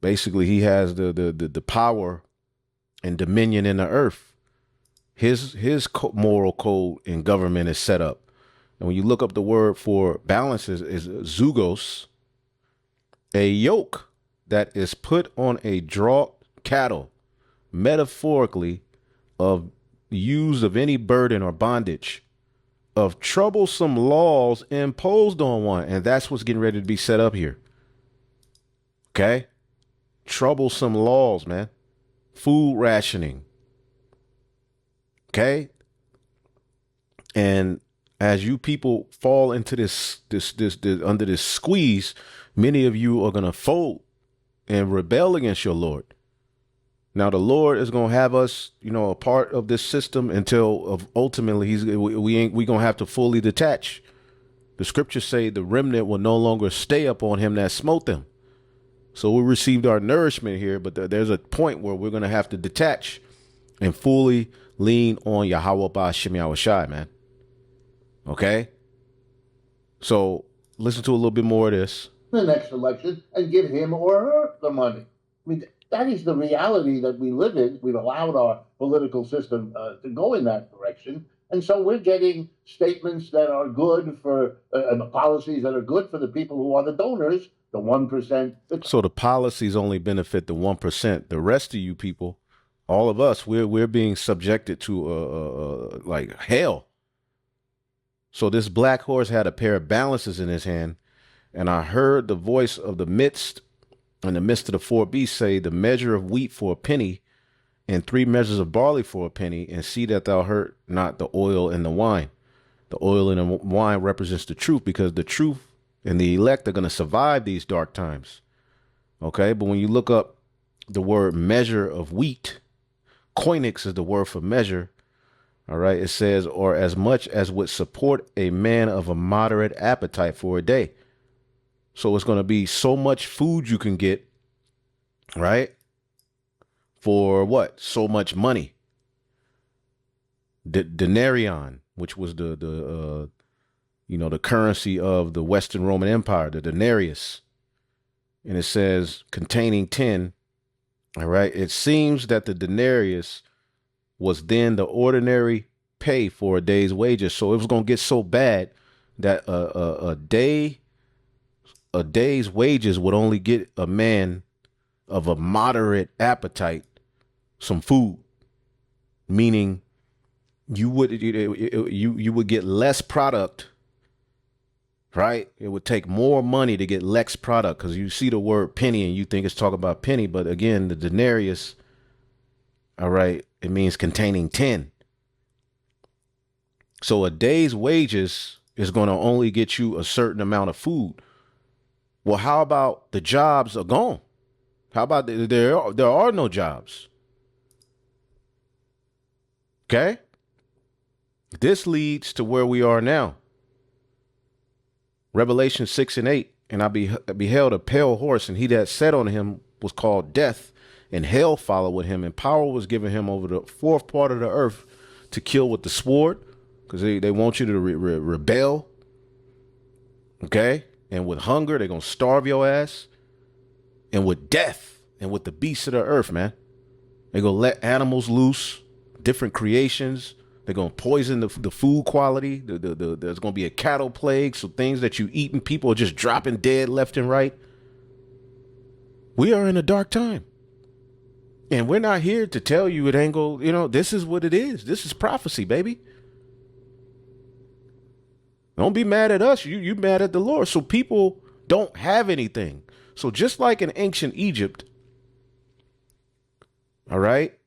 [SPEAKER 1] basically he has the power and dominion in the earth. His moral code and government is set up. And when you look up the word for balances is zugos, a yoke that is put on a draught cattle, metaphorically of use of any burden or bondage, of troublesome laws imposed on one. And that's what's getting ready to be set up here. Okay. Troublesome laws, man. Food rationing. Okay. And as you people fall into this under this squeeze, many of you are going to fold and rebel against your Lord. Now, the Lord is going to have us, a part of this system until ultimately we going to have to fully detach. The scriptures say the remnant will no longer stay upon him that smote them. So we received our nourishment here, but there's a point where we're going to have to detach and fully lean on Yahweh Ba'Shem Yahushai, man. Okay? So listen to a little bit more of this.
[SPEAKER 16] The next election and give him or her the money. I mean, that is the reality that we live in. We've allowed our political system to go in that direction. And so we're getting statements that are good for policies that are good for the people who are the donors, the 1%.
[SPEAKER 1] So the policies only benefit the 1%. The rest of you people, all of us, we're being subjected to like hell. So this black horse had a pair of balances in his hand, and I heard the voice of the midst of the four beasts say, "The measure of wheat for a penny, and 3 measures of barley for a penny, and see that thou hurt not the oil and the wine." The oil and the wine represents the truth, because the truth and the elect are going to survive these dark times. Okay, but when you look up the word measure of wheat, koinix is the word for measure. All right, it says, or as much as would support a man of a moderate appetite for a day. So it's going to be so much food you can get, right? For what? So much money. The denarion, which was the currency of the Western Roman Empire, the denarius. And it says containing 10. All right. It seems that the denarius was then the ordinary pay for a day's wages. So it was going to get so bad that a day's wages would only get a man of a moderate appetite some food, meaning you would get less product, right? It would take more money to get less product, because you see the word penny and you think it's talking about penny, but again, the denarius, all right, it means containing 10. So a day's wages is going to only get you a certain amount of food. Well, how about the jobs are gone? How about there are no jobs? Okay? This leads to where we are now. Revelation 6 and 8. And I beheld a pale horse, and he that sat on him was called Death, and hell followed with him, and power was given him over the fourth part of the earth to kill with the sword, because they want you to rebel. Okay? And with hunger, they're going to starve your ass. And with death, and with the beasts of the earth, man. They're going to let animals loose, different creations. They're going to poison the food quality. There's going to be a cattle plague. So things that you eat and people are just dropping dead left and right. We are in a dark time. And we're not here to tell you it ain't go, this is what it is. This is prophecy, baby. Don't be mad at us. You mad at the Lord. So people don't have anything. So just like in ancient Egypt, all right,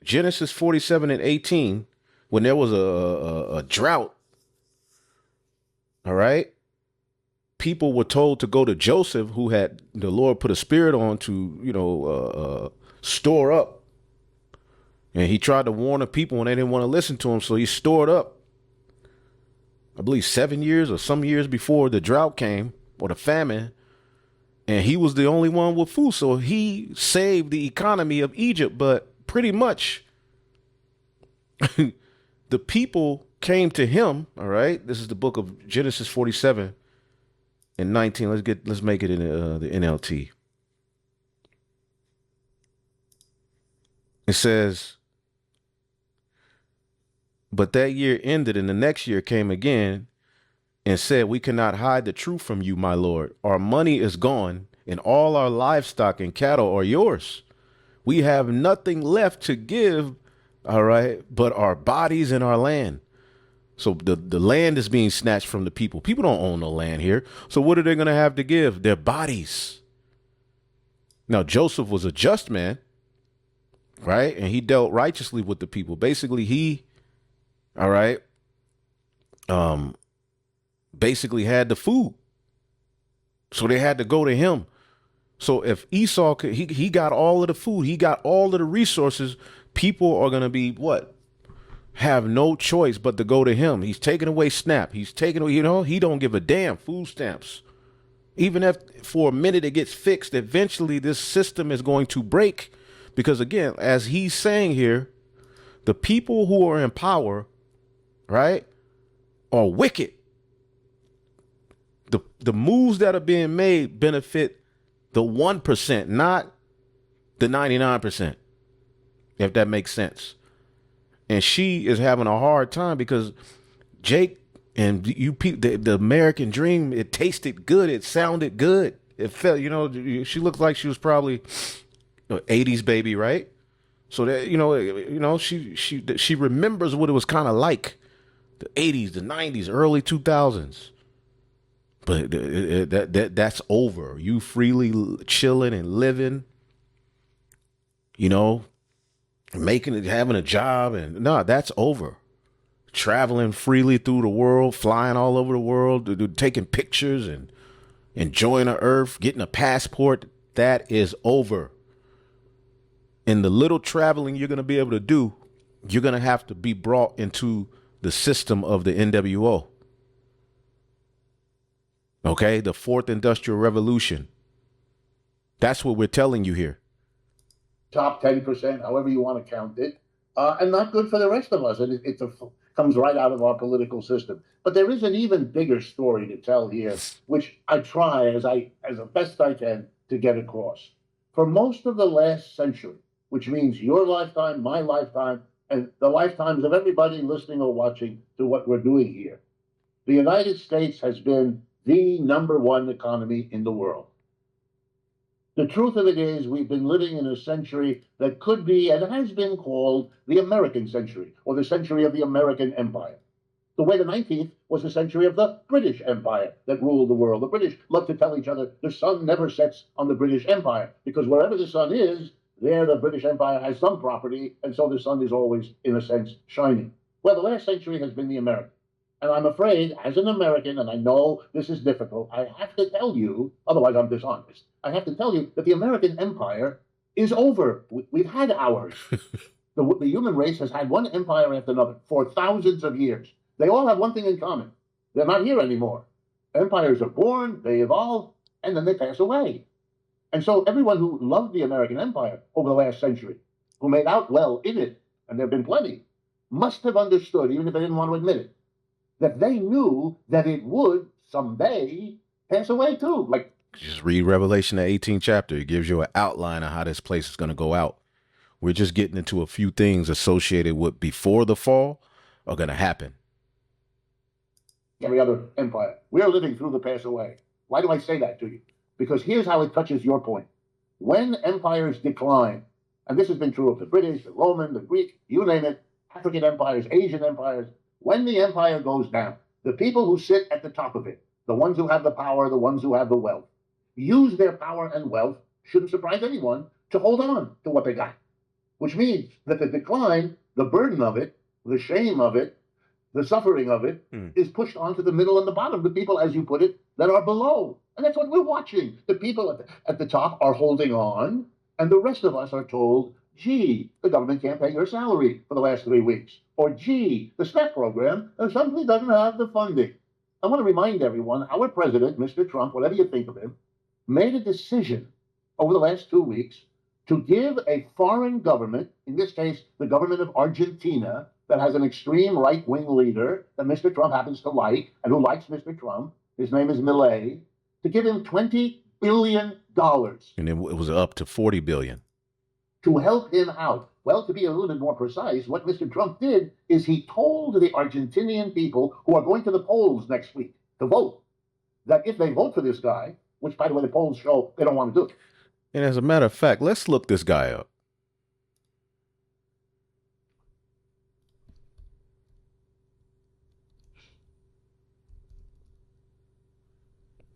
[SPEAKER 1] Genesis 47 and 18, when there was a drought, all right, people were told to go to Joseph, who had the Lord put a spirit on to, store up. And he tried to warn the people and they didn't want to listen to him. So he stored up, I believe 7 years or some years before the drought came or the famine. And he was the only one with food. So he saved the economy of Egypt. But pretty much the people came to him. All right. This is the book of Genesis 47 and 19. Let's make it in the NLT. It says, but that year ended, and the next year came again and said, we cannot hide the truth from you, my Lord. Our money is gone, and all our livestock and cattle are yours. We have nothing left to give, all right, but our bodies and our land. So the land is being snatched from the people. People don't own no land here. So what are they going to have to give? Their bodies. Now, Joseph was a just man, right? And he dealt righteously with the people. Basically, he, all right, basically had the food. So they had to go to him. So if Esau could, he got all of the food, he got all of the resources, people are going to be what? Have no choice but to go to him. He's taking away SNAP. He's taking away, he don't give a damn. Food stamps. Even if for a minute it gets fixed, eventually this system is going to break. Because again, as he's saying here, the people who are in power, right, are wicked. The moves that are being made benefit the 1%, not the 99%, if that makes sense. And she is having a hard time because Jake and you people, the American dream, it tasted good. It sounded good. It felt, she looked like she was probably 80s baby, right? So that, she remembers what it was kind of like, the 80s, the 90s, early 2000s. But that's over. You freely chilling and living, making it, having a job, and no, that's over. Traveling freely through the world, flying all over the world, taking pictures and enjoying the earth, getting a passport, that is over. And the little traveling you're going to be able to do, you're going to have to be brought into the system of the NWO. Okay, the fourth industrial revolution. That's what we're telling you here.
[SPEAKER 16] Top 10%, however you want to count it, and not good for the rest of us. And it comes right out of our political system. But there is an even bigger story to tell here, which I try as the best I can to get across. For most of the last century, which means your lifetime, my lifetime, and the lifetimes of everybody listening or watching to what we're doing here, the United States has been the #1 economy in the world. The truth of it is we've been living in a century that could be and has been called the American century, or the century of the American Empire. The way the 19th was the century of the British Empire that ruled the world. The British love to tell each other the sun never sets on the British Empire, because wherever the sun is, there the British Empire has some property, and so the sun is always, in a sense, shining. Well, the last century has been the American. And I'm afraid, as an American, and I know this is difficult, I have to tell you, otherwise I'm dishonest, I have to tell you that the American empire is over. We've had ours. The human race has had one empire after another for thousands of years. They all have one thing in common. They're not here anymore. Empires are born, they evolve, and then they pass away. And so everyone who loved the American empire over the last century, who made out well in it, and there have been plenty, must have understood, even if they didn't want to admit it, that they knew that it would someday pass away too. Like,
[SPEAKER 1] just read Revelation, the 18th chapter. It gives you an outline of how this place is going to go out. We're just getting into a few things associated with before the fall are going to happen.
[SPEAKER 16] Every other empire. We're living through the pass away. Why do I say that to you? Because here's how it touches your point. When empires decline, and this has been true of the British, the Roman, the Greek, you name it, African empires, Asian empires, when the empire goes down, the people who sit at the top of it, the ones who have the power, the ones who have the wealth, use their power and wealth, shouldn't surprise anyone, to hold on to what they got. Which means that the decline, the burden of it, the shame of it, the suffering of it is pushed onto the middle and the bottom, the people, as you put it, that are below. And that's what we're watching. The people at the top are holding on, and the rest of us are told, gee, the government can't pay your salary for the last 3 weeks. Or, gee, the SNARE program simply doesn't have the funding. I want to remind everyone, our president, Mr. Trump, whatever you think of him, made a decision over the last 2 weeks to give a foreign government, in this case, the government of Argentina, that has an extreme right-wing leader that Mr. Trump happens to like, and who likes Mr. Trump, his name is Milei, to give him $20 billion.
[SPEAKER 1] And it was up to $40 billion.
[SPEAKER 16] To help him out. Well, to be a little bit more precise, what Mr. Trump did is he told the Argentinian people who are going to the polls next week to vote, that if they vote for this guy, which, by the way, the polls show they don't want to do it.
[SPEAKER 1] And as a matter of fact, let's look this guy up.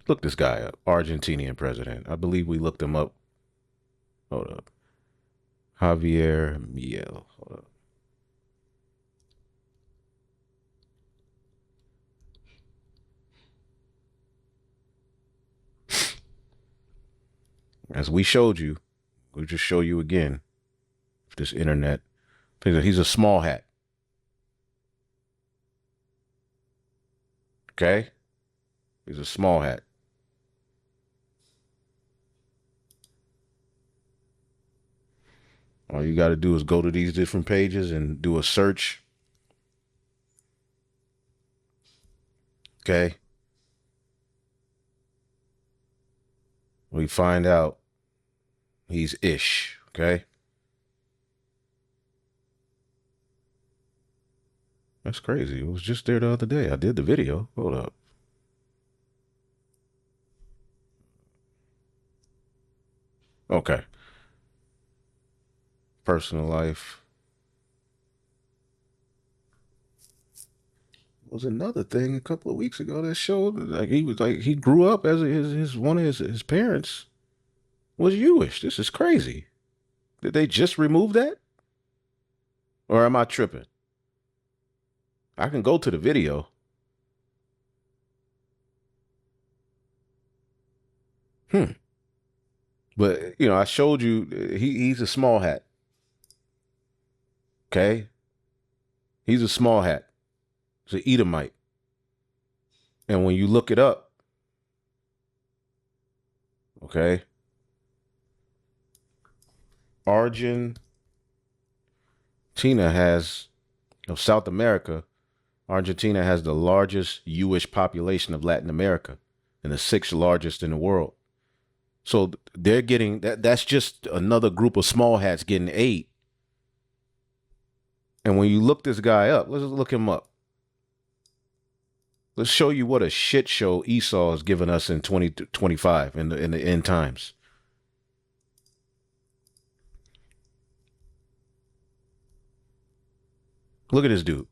[SPEAKER 1] Look this guy up. Argentinian president. I believe we looked him up. Hold up. Javier Milei. Hold up. As we showed you, we'll just show you again. This internet. He's a small hat. Okay? He's a small hat. All you got to do is go to these different pages and do a search. Okay? We find out he's ish. Okay? That's crazy. It was just there the other day. I did the video. Hold up. Okay. Personal life. Was another thing a couple of weeks ago that showed like he grew up as his one of his parents was Jewish. This is crazy. Did they just remove that? Or am I tripping? I can go to the video. But, you know, I showed you he's a small hat. Okay? He's a small hat. He's an Edomite. And when you look it up, okay, Argentina has, of South America, Argentina has the largest Jewish population of Latin America and the 6th largest in the world. So they're getting, that's just another group of small hats getting aid. And when you look this guy up, let's look him up. Let's show you what a shit show Esau has given us in 2025 in the end times. Look at this dude.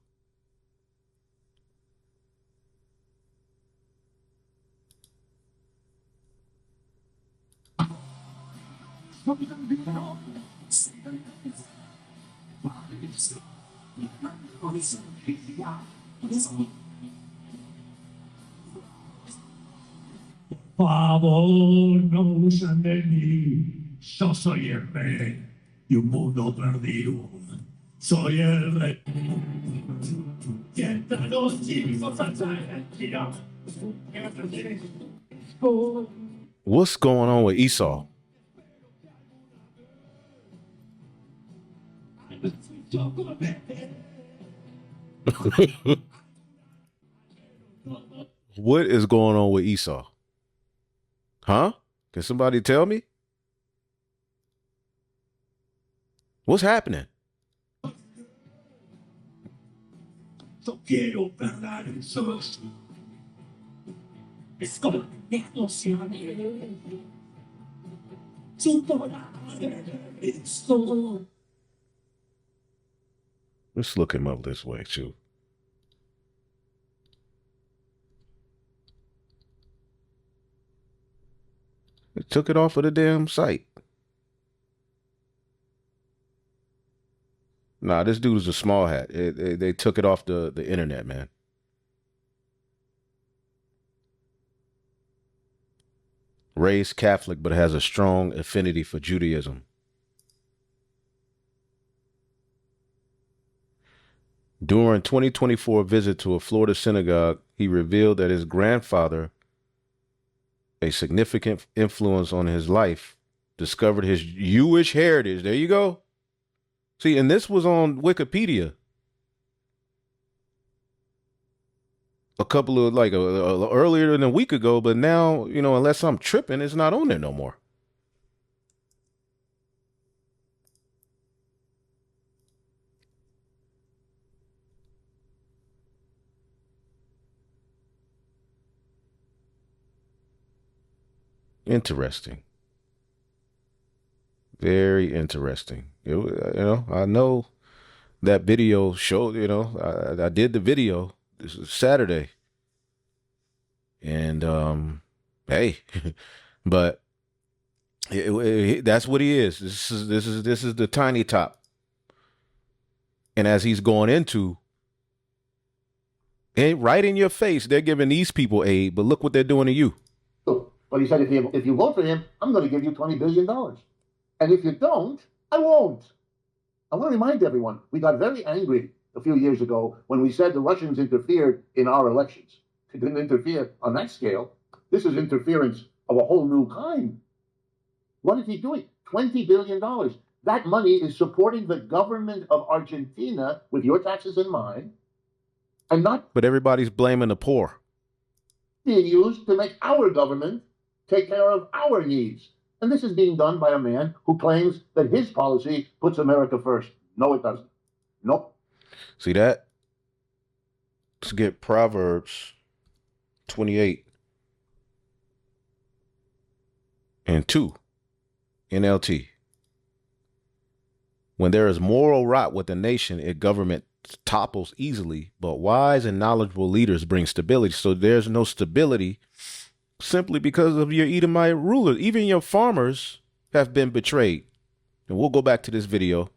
[SPEAKER 17] Favor, no usan de mí. Yo soy el rey de un mundo perdido. Soy el rey. Sienta los chicos a mentira.
[SPEAKER 1] What's going on with Esau? What is going on with Esau? Huh? Can somebody tell me? What's happening?
[SPEAKER 17] Yo quiero perder el susto. Es como negociar.
[SPEAKER 1] Let's look him up this way, too. They took it off of the damn site. Nah, this dude is a small hat. They took it off the internet, man. Raised Catholic, but has a strong affinity for Judaism. During 2024 visit to a Florida synagogue, he revealed that his grandfather, a significant influence on his life, discovered his Jewish heritage. There you go. See, and this was on Wikipedia a couple of earlier than a week ago, but now, you know, unless I'm tripping, it's not on there no more. Interesting. Very interesting. I know that video showed, I did the video. This is Saturday. And, hey, but that's what he is. This is the tiny top. And as he's going into, right in your face, they're giving these people aid, but look what they're doing to you.
[SPEAKER 16] But he said, if you vote for him, I'm going to give you $20 billion. And if you don't, I won't. I want to remind everyone, we got very angry a few years ago when we said the Russians interfered in our elections. They didn't interfere on that scale. This is interference of a whole new kind. What is he doing? $20 billion. That money is supporting the government of Argentina with your taxes in mind, and not
[SPEAKER 1] But everybody's blaming the poor.
[SPEAKER 16] being used to make our government take care of our needs. And this is being done by a man who claims that his policy puts America first. No, it doesn't. Nope.
[SPEAKER 1] See that? Let's get Proverbs 28 and 2 NLT. When there is moral rot with a nation, a government topples easily, but wise and knowledgeable leaders bring stability. So there's no stability simply because of your Edomite rulers. Even your farmers have been betrayed. And we'll go back to this video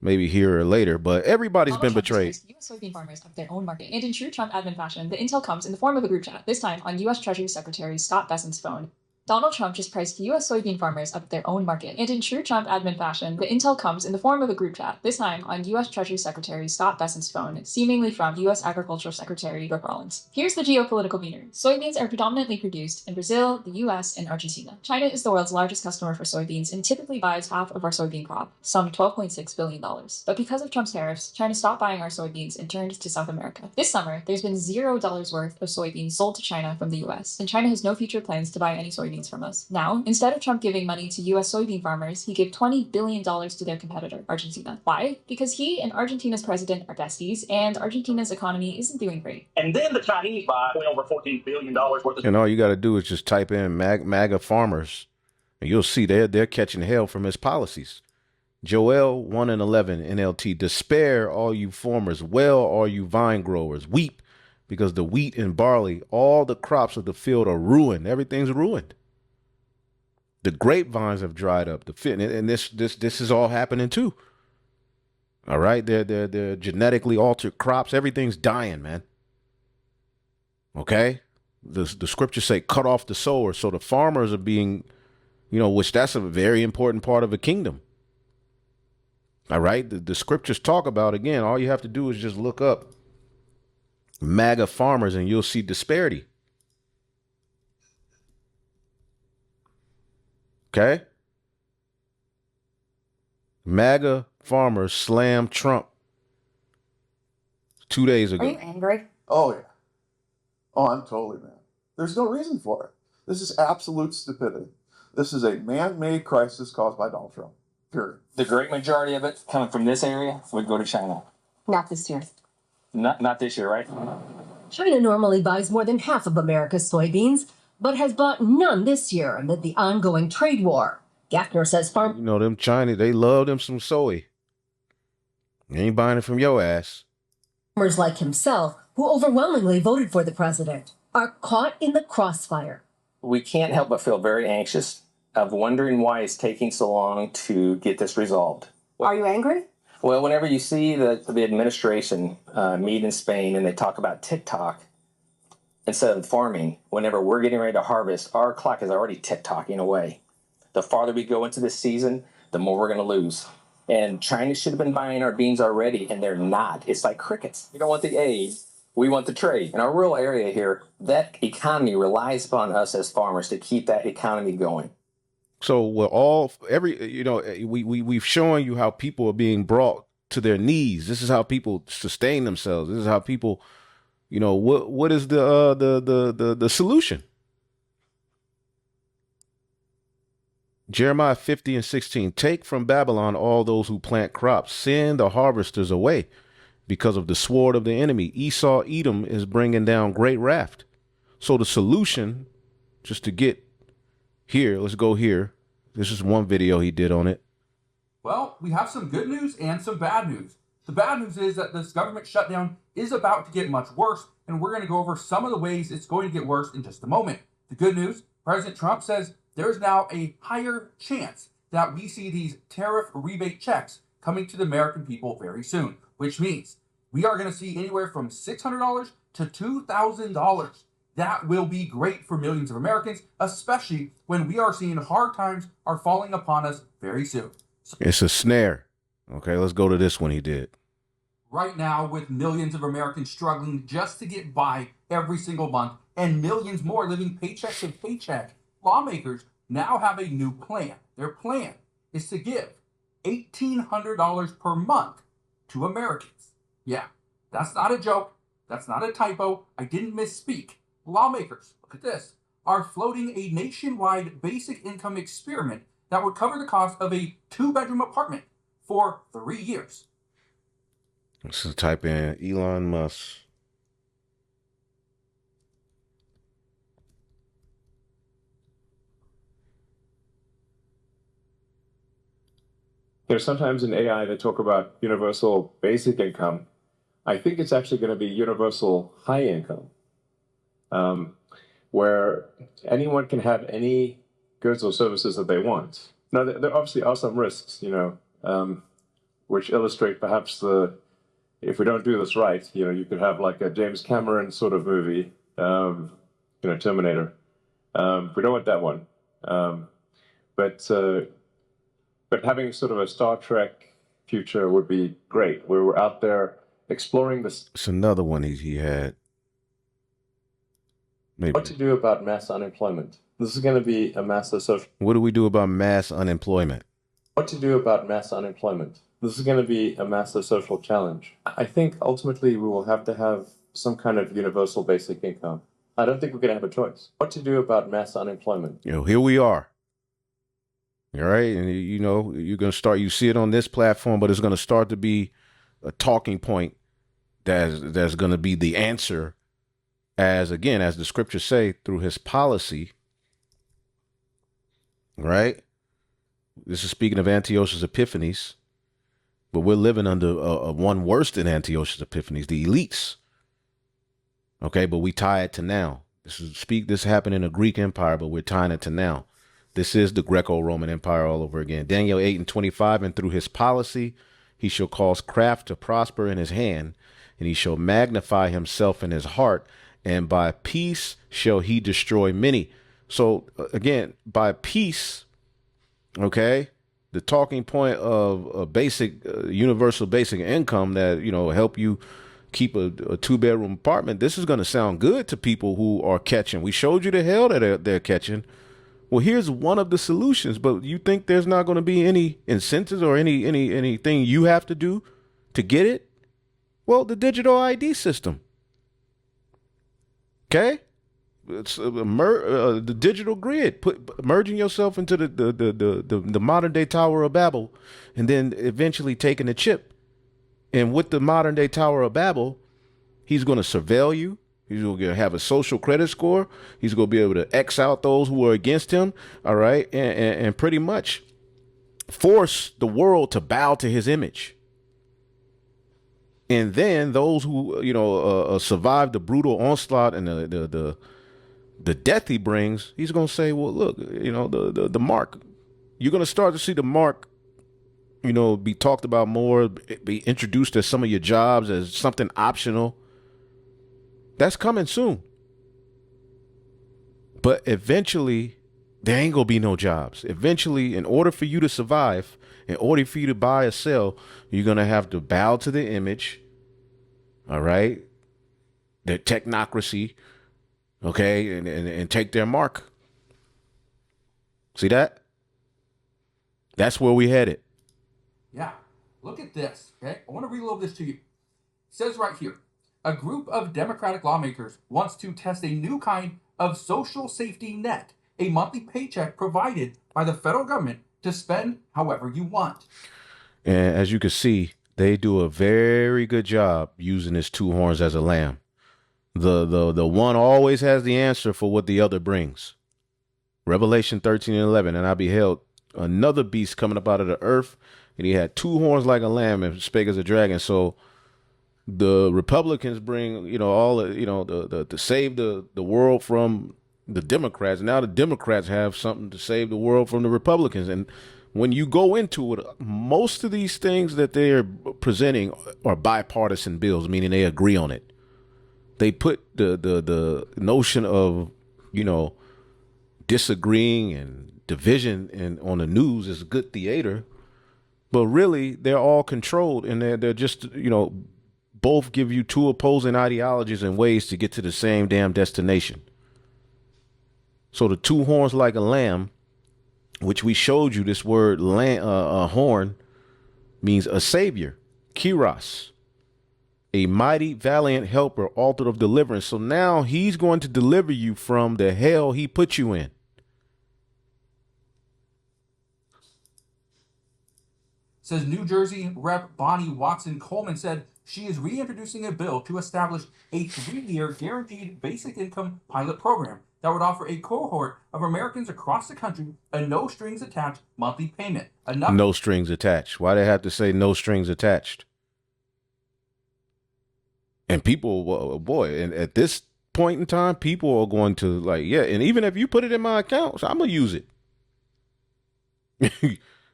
[SPEAKER 1] maybe here or later, but everybody's been betrayed.
[SPEAKER 18] U.S. soybean farmers of their own market. And in true Trump admin fashion, the intel comes in the form of a group chat, this time on U.S. Treasury Secretary Scott Bessent's phone. Donald Trump just priced U.S. soybean farmers of their own market. And in true Trump admin fashion, the intel comes in the form of a group chat, this time on U.S. Treasury Secretary Scott Bessent's phone, seemingly from U.S. Agricultural Secretary Rick Rollins. Here's the geopolitical meter. Soybeans are predominantly produced in Brazil, the U.S., and Argentina. China is the world's largest customer for soybeans and typically buys half of our soybean crop, some $12.6 billion. But because of Trump's tariffs, China stopped buying our soybeans and turned to South America. This summer, there's been $0 worth of soybeans sold to China from the U.S., and China has no future plans to buy any soybeans from us. Now, instead of Trump giving money to U.S. soybean farmers, he gave $20 billion to their competitor, Argentina. Why? Because he and Argentina's president are besties, and Argentina's economy isn't doing great.
[SPEAKER 8] And then the Chinese buy over $14 billion worth of.
[SPEAKER 1] And all you got to do is just type in MAGA farmers, and you'll see they're catching hell from his policies. Joel 1 and 11 NLT. Despair, all you farmers. Well, all you vine growers. Weep, because the wheat and barley, all the crops of the field are ruined. Everything's ruined. The grapevines have dried up. And this is all happening too. All right, they're genetically altered crops. Everything's dying, man. Okay, the scriptures say, cut off the sower. So the farmers are being, which that's a very important part of a kingdom. All right. The scriptures talk about, again, all you have to do is just look up MAGA farmers and you'll see disparity. Okay. MAGA farmers slammed Trump 2 days ago.
[SPEAKER 19] Are you angry?
[SPEAKER 20] Oh, yeah. Oh, I'm totally mad. There's no reason for it. This is absolute stupidity. This is a man-made crisis caused by Donald Trump. Period.
[SPEAKER 8] The great majority of it coming from this area would go to China.
[SPEAKER 19] Not this year.
[SPEAKER 8] Not this year, right?
[SPEAKER 21] China normally buys more than half of America's soybeans, but has bought none this year amid the ongoing trade war. Gaffner says
[SPEAKER 1] them China, they love them some soy. They ain't buying it from your ass.
[SPEAKER 21] farmers like himself, who overwhelmingly voted for the president, are caught in the crossfire.
[SPEAKER 8] We can't help but feel very anxious of wondering why it's taking so long to get this resolved.
[SPEAKER 19] Are you angry?
[SPEAKER 8] Well, whenever you see the administration meet in Spain and they talk about TikTok instead of farming, whenever we're getting ready to harvest, our clock is already TikToking away. The farther we go into this season, the more we're going to lose. And China should have been buying our beans already, and they're not. It's like crickets. We don't want the aid. We want the trade. In our rural area here, that economy relies upon us as farmers to keep that economy going.
[SPEAKER 1] So we've shown you how people are being brought to their knees. This is how people sustain themselves. This is how people, what is the solution? Jeremiah 50:16, take from Babylon all those who plant crops, send the harvesters away because of the sword of the enemy. Esau, Edom is bringing down great wrath. So the solution, just to get here, let's go here. This is one video he did on it.
[SPEAKER 22] Well, we have some good news and some bad news. The bad news is that this government shutdown is about to get much worse, and we're going to go over some of the ways it's going to get worse in just a moment. The good news, President Trump says there's now a higher chance that we see these tariff rebate checks coming to the American people very soon, which means we are going to see anywhere from $600 to $2,000. That will be great for millions of Americans, especially when we are seeing hard times are falling upon us very soon.
[SPEAKER 1] It's a snare. Okay, let's go to this one he did.
[SPEAKER 22] Right now, with millions of Americans struggling just to get by every single month and millions more living paycheck to paycheck, lawmakers now have a new plan. Their plan is to give $1,800 per month to Americans. Yeah, that's not a joke. That's not a typo. I didn't misspeak. Lawmakers, look at this, are floating a nationwide basic income experiment that would cover the cost of a 2-bedroom apartment for 3 years.
[SPEAKER 1] So type in Elon Musk.
[SPEAKER 23] There's sometimes in AI they talk about universal basic income. I think it's actually going to be universal high income, where anyone can have any goods or services that they want. Now, there obviously are some risks, which illustrate perhaps if we don't do this right, you could have like a James Cameron sort of movie, Terminator. We don't want that one. But having sort of a Star Trek future would be great, where we're out there exploring this.
[SPEAKER 1] It's another one he had. Maybe.
[SPEAKER 23] What to do about mass unemployment? This is going to be a massive social.
[SPEAKER 1] What do we do about mass unemployment?
[SPEAKER 23] What to do about mass unemployment? This is going to be a massive social challenge. I think ultimately we will have to have some kind of universal basic income. I don't think we're going to have a choice. What to do about mass unemployment?
[SPEAKER 1] Here we are. All right. And, you're going to start, you see it on this platform, but it's going to start to be a talking point that's going to be the answer as the scriptures say, through his policy. Right. This is speaking of Antiochus Epiphanes, but we're living under one worse than Antiochus Epiphanes, the elites. Okay. But we tie it to now. This happened in the Greek Empire, but we're tying it to now. This is the Greco-Roman Empire all over again. Daniel 8:25, and through his policy, he shall cause craft to prosper in his hand, and he shall magnify himself in his heart, and by peace shall he destroy many. So again, by peace, okay, the talking point of a basic universal basic income that, you know, help you keep a 2-bedroom apartment. This is going to sound good to people who are catching. We showed you the hell that they're catching. Well, here's one of the solutions, but you think there's not going to be any incentives or anything you have to do to get it? Well, the digital ID system. Okay? It's the digital grid, merging yourself into the modern day Tower of Babel, and then eventually taking the chip. And with the modern day Tower of Babel, he's going to surveil you. He's going to have a social credit score. He's going to be able to X out those who are against him. All right. And pretty much force the world to bow to his image. And then those who, you know, survive the brutal onslaught and the death he brings, he's going to say, well, look, you know, the mark, you're going to start to see the mark, you know, be talked about more, be introduced as some of your jobs as something optional. That's coming soon. But eventually, there ain't going to be no jobs. Eventually, in order for you to survive, in order for you to buy or sell, you're going to have to bow to the image. All right. The technocracy. Okay. And take their mark. See that? That's where we headed.
[SPEAKER 22] Yeah. Look at this. Okay. I want to reload this to you. It says right here, a group of Democratic lawmakers wants to test a new kind of social safety net, a monthly paycheck provided by the federal government to spend however you want.
[SPEAKER 1] And as you can see, they do a very good job using his two horns as a lamb. The one always has the answer for what the other brings. Revelation 13:11, and I beheld another beast coming up out of the earth, and he had two horns like a lamb and spake as a dragon. So the Republicans bring, you know, all the, you know, the to save the world from the Democrats. Now the Democrats have something to save the world from the Republicans. And when you go into it, most of these things that they're presenting are bipartisan bills, meaning they agree on it. They put the notion of, you know, disagreeing and division on the news as good theater, but really they're all controlled, and they're just, you know, both give you two opposing ideologies and ways to get to the same damn destination. So the two horns like a lamb, which we showed you, this word horn means a savior, Kyros, a mighty, valiant helper, altar of deliverance. So now he's going to deliver you from the hell he put you in.
[SPEAKER 22] Says New Jersey Rep. Bonnie Watson Coleman said she is reintroducing a bill to establish a 3-year guaranteed basic income pilot program that would offer a cohort of Americans across the country a no strings attached monthly payment.
[SPEAKER 1] No strings attached. Why they have to say no strings attached? And people, well, boy, and at this point in time, people are going to like, yeah, and even if you put it in my account, I'm going to use it.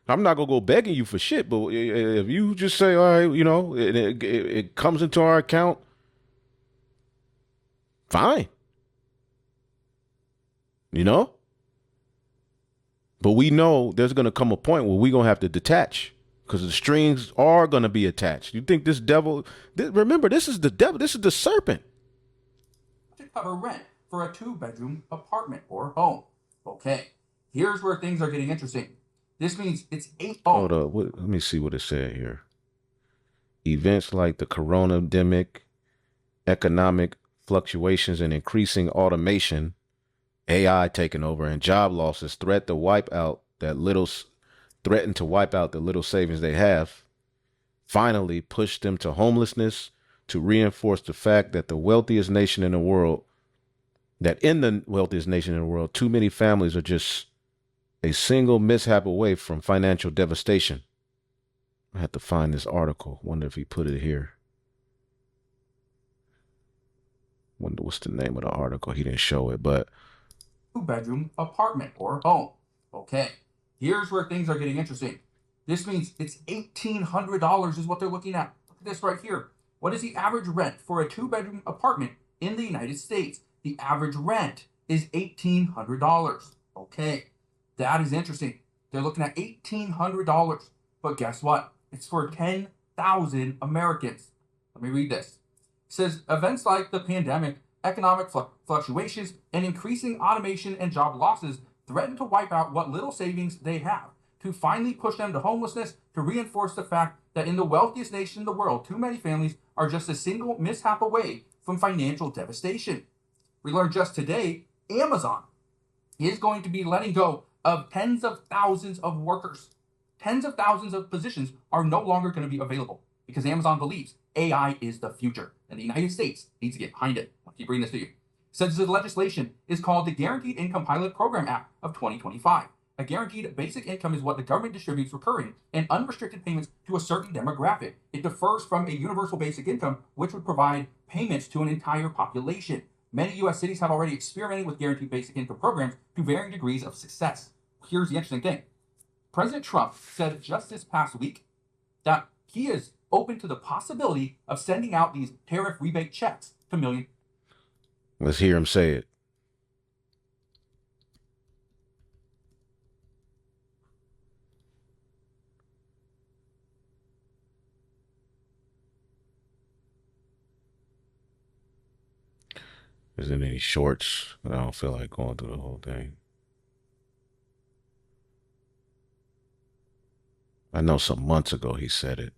[SPEAKER 1] I'm not going to go begging you for shit, but if you just say, all right, you know, it comes into our account, fine. You know? But we know there's going to come a point where we're going to have to detach, because the strings are going to be attached. You think this devil, remember, this is the devil, this is the serpent.
[SPEAKER 22] To cover rent for a 2-bedroom apartment or home. Okay, here's where things are getting interesting. This means it's 8.
[SPEAKER 1] Hold up, let me see what it said here. Events like the coronademic, economic fluctuations, and increasing automation, AI taking over, and job losses threaten to wipe out the little savings they have, finally pushed them to homelessness, to reinforce the fact that in the wealthiest nation in the world, too many families are just a single mishap away from financial devastation. I have to find this article. Wonder if he put it here. Wonder what's the name of the article. He didn't show it, but
[SPEAKER 22] 2-bedroom apartment or home. Okay, here's where things are getting interesting. This means it's $1,800 is what they're looking at. Look at this right here. What is the average rent for a 2-bedroom apartment in the United States, the average rent is $1,800. Okay, that is interesting. They're looking at $1,800. But guess what? It's for 10,000 Americans. Let me read this. It says, events like the pandemic, economic fluctuations, and increasing automation and job losses threaten to wipe out what little savings they have, to finally push them to homelessness, to reinforce the fact that in the wealthiest nation in the world, too many families are just a single mishap away from financial devastation. We learned just today, Amazon is going to be letting go of tens of thousands of workers. Tens of thousands of positions are no longer going to be available because Amazon believes AI is the future, and the United States needs to get behind it. I'll keep reading this to you. It says the legislation is called the Guaranteed Income Pilot Program Act of 2025. A guaranteed basic income is what the government distributes recurring and unrestricted payments to a certain demographic. It differs from a universal basic income, which would provide payments to an entire population. Many U.S. cities have already experimented with guaranteed basic income programs to varying degrees of success. Here's the interesting thing. President Trump said just this past week that he is open to the possibility of sending out these tariff rebate checks to millions.
[SPEAKER 1] Let's hear him say it. Isn't any shorts? I don't feel like going through the whole thing. I know some months ago he said it.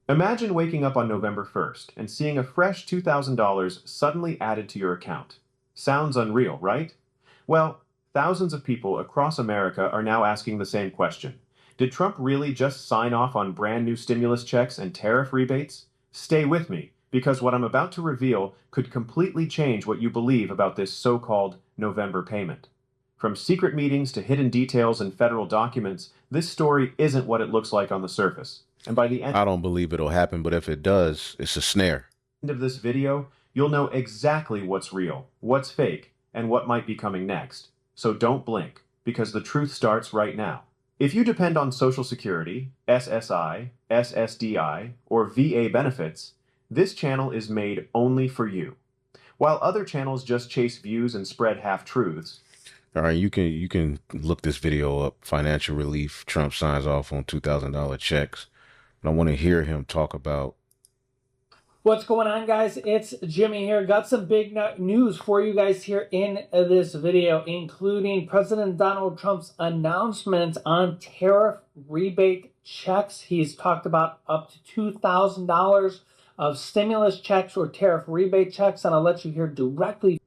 [SPEAKER 2] Imagine waking up on November 1st and seeing a fresh $2,000 suddenly added to your account. Sounds unreal, right? Well, thousands of people across America are now asking the same question. Did Trump really just sign off on brand new stimulus checks and tariff rebates? Stay with me, because what I'm about to reveal could completely change what you believe about this so-called November payment. From secret meetings to hidden details in federal documents, this story isn't what it looks like on the surface. And by the end
[SPEAKER 1] I don't believe it'll happen, but if it does, it's a snare.
[SPEAKER 2] of this video, you'll know exactly what's real, what's fake, and what might be coming next. So don't blink, because the truth starts right now. If you depend on Social Security, SSI, SSDI, or VA benefits, this channel is made only for you. While other channels just chase views and spread half-truths,
[SPEAKER 1] All right, you can look this video up. Financial relief. Trump signs off on $2,000 checks. And I want to hear him talk about.
[SPEAKER 3] What's going on, guys? It's Jimmy here. Got some big news for you guys here in this video, including President Donald Trump's announcement on tariff rebate checks. He's talked about up to $2,000 of stimulus checks or tariff rebate checks, and I'll let you hear directly.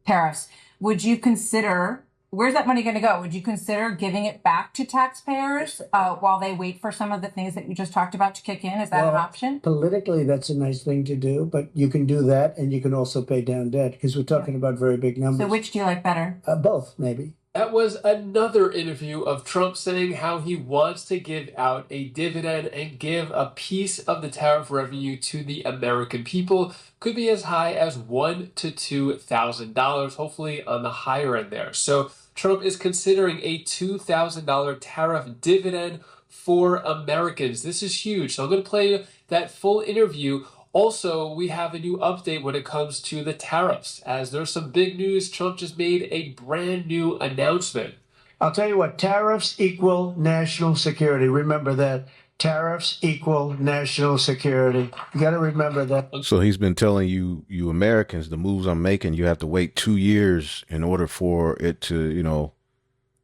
[SPEAKER 4] Tariffs. Would you consider, where's that money going to go? Would you consider giving it back to taxpayers while they wait for some of the things that you just talked about to kick in? Is that an option?
[SPEAKER 24] Politically, that's a nice thing to do, but you can do that and you can also pay down debt because we're talking about very big numbers.
[SPEAKER 4] So which do you like better?
[SPEAKER 24] Both, maybe.
[SPEAKER 25] That was another interview of Trump saying how he wants to give out a dividend and give a piece of the tariff revenue to the American people. Could be as high as $1,000 to $2,000, hopefully on the higher end there. So Trump is considering a $2,000 tariff dividend for Americans. This is huge. So I'm going to play that full interview. Also, we have a new update when it comes to the tariffs, as there's some big news. Trump just made a brand new announcement.
[SPEAKER 24] I'll tell you what, tariffs equal national security. Remember that. Tariffs equal national security. You got to remember that.
[SPEAKER 1] So he's been telling you Americans, the moves I'm making, you have to wait 2 years in order for it to,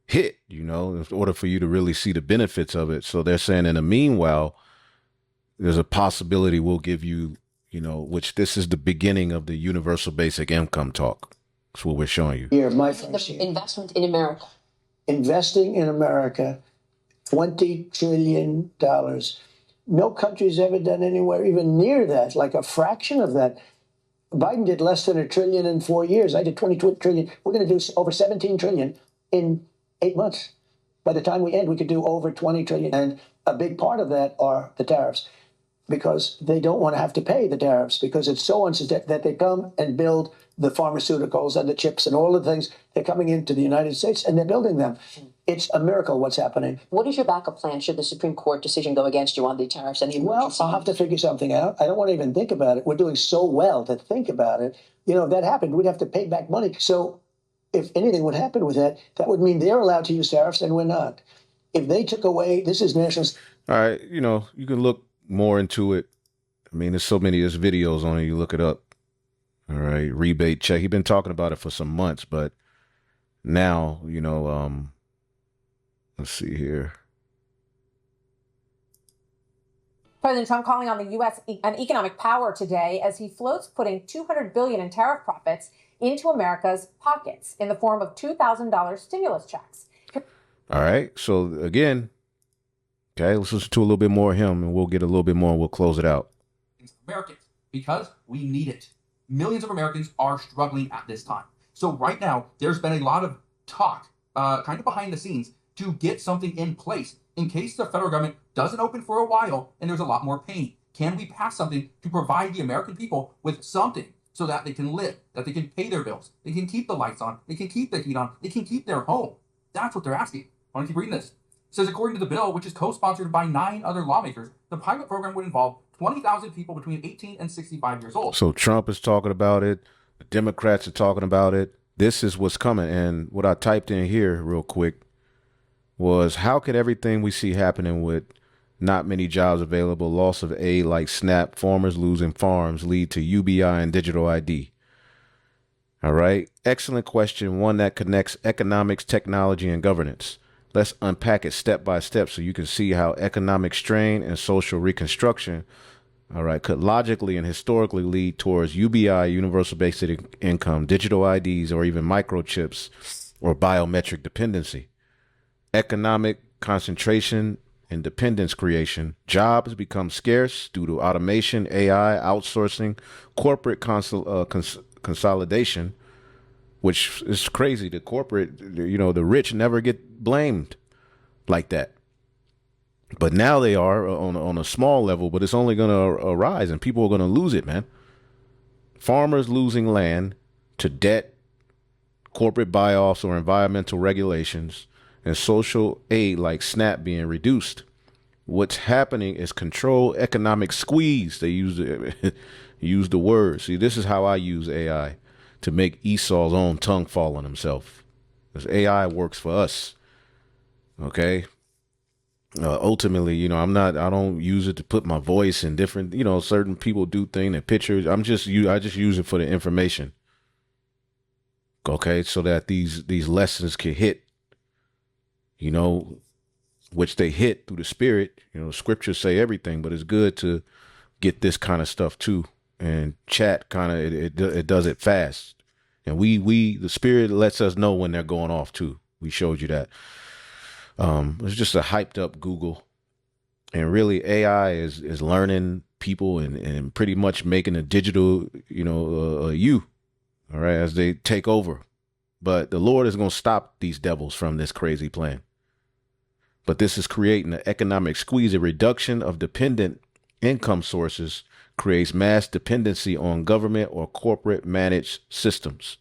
[SPEAKER 1] hit, in order for you to really see the benefits of it. So they're saying in the meanwhile, there's a possibility we'll give you, which this is the beginning of the universal basic income talk. That's what we're showing you.
[SPEAKER 24] Here, my first year.
[SPEAKER 26] Investment in America.
[SPEAKER 24] Investing in America, $20 trillion. No country's ever done anywhere even near that, like a fraction of that. Biden did less than $1 trillion in 4 years. I did 22 trillion. We're going to do over 17 trillion in 8 months. By the time we end, we could do over 20 trillion. And a big part of that are the tariffs. because they don't want to have to pay the tariffs because it's so unsustainable that they come and build the pharmaceuticals and the chips and all the things. They're coming into the United States and they're building them. It's a miracle what's happening.
[SPEAKER 19] What is your backup plan should the Supreme Court decision go against you on the tariffs and the
[SPEAKER 24] Well, I'll have to figure something out. I don't want to even think about it. We're doing so well to think about it. You know, if that happened, we'd have to pay back money. So if anything would happen with that, that would mean they're allowed to use tariffs and we're not. If they took away, this is national.
[SPEAKER 1] All right, you know, you can look more into it. I mean, there's videos on it. You look it up. All right, rebate check. He's been talking about it for some months, but now, you know, let's see here.
[SPEAKER 4] President Trump calling on the U.S. an economic power today as he floats putting $200 billion in tariff profits into America's pockets in the form of $2,000 stimulus checks.
[SPEAKER 1] All right, so again, okay, let's listen to a little bit more of him, and we'll get a little bit more, and we'll close it out.
[SPEAKER 22] Americans, because we need it. Millions of Americans are struggling at this time. So right now, there's been a lot of talk, kind of behind the scenes, to get something in place in case the federal government doesn't open for a while and there's a lot more pain. Can we pass something to provide the American people with something so that they can live, that they can pay their bills, they can keep the lights on, they can keep the heat on, they can keep their home? That's what they're asking. I want to keep reading this. It says, according to the bill, which is co-sponsored by 9 other lawmakers, the pilot program would involve 20,000 people between 18 and 65 years old.
[SPEAKER 1] So Trump is talking about it. The Democrats are talking about it. This is what's coming. And what I typed in here real quick was, how could everything we see happening with not many jobs available, loss of aid like SNAP, farmers losing farms, lead to UBI and digital ID? All right. Excellent question. One that connects economics, technology, and governance. Let's unpack it step by step so you can see how economic strain and social reconstruction, all right, could logically and historically lead towards UBI, universal basic income, digital IDs, or even microchips or biometric dependency. Economic concentration and dependence creation. Jobs become scarce due to automation, AI, outsourcing, corporate consolidation, which is crazy. The corporate, you know, the rich never get blamed like that. But now they are on a small level, but it's only going to arise and people are going to lose it, man. Farmers losing land to debt, corporate buy-offs or environmental regulations, and social aid like SNAP being reduced. What's happening is control economic squeeze. They use the word. See, this is how I use AI to make Esau's own tongue fall on himself. Because AI works for us. Okay. Ultimately, you know, I don't use it to put my voice in different, you know, certain people do things and pictures. I just use it for the information. Okay. So that these lessons can hit, you know, which they hit through the spirit. You know, scriptures say everything, but it's good to get this kind of stuff too. And chat kind of, it does it fast. And the spirit lets us know when they're going off too. We showed you that. It's just a hyped up Google, and really AI is learning people and pretty much making a digital, you know, you, all right, as they take over. But the Lord is going to stop these devils from this crazy plan. But this is creating an economic squeeze. A reduction of dependent income sources creates mass dependency on government or corporate managed systems.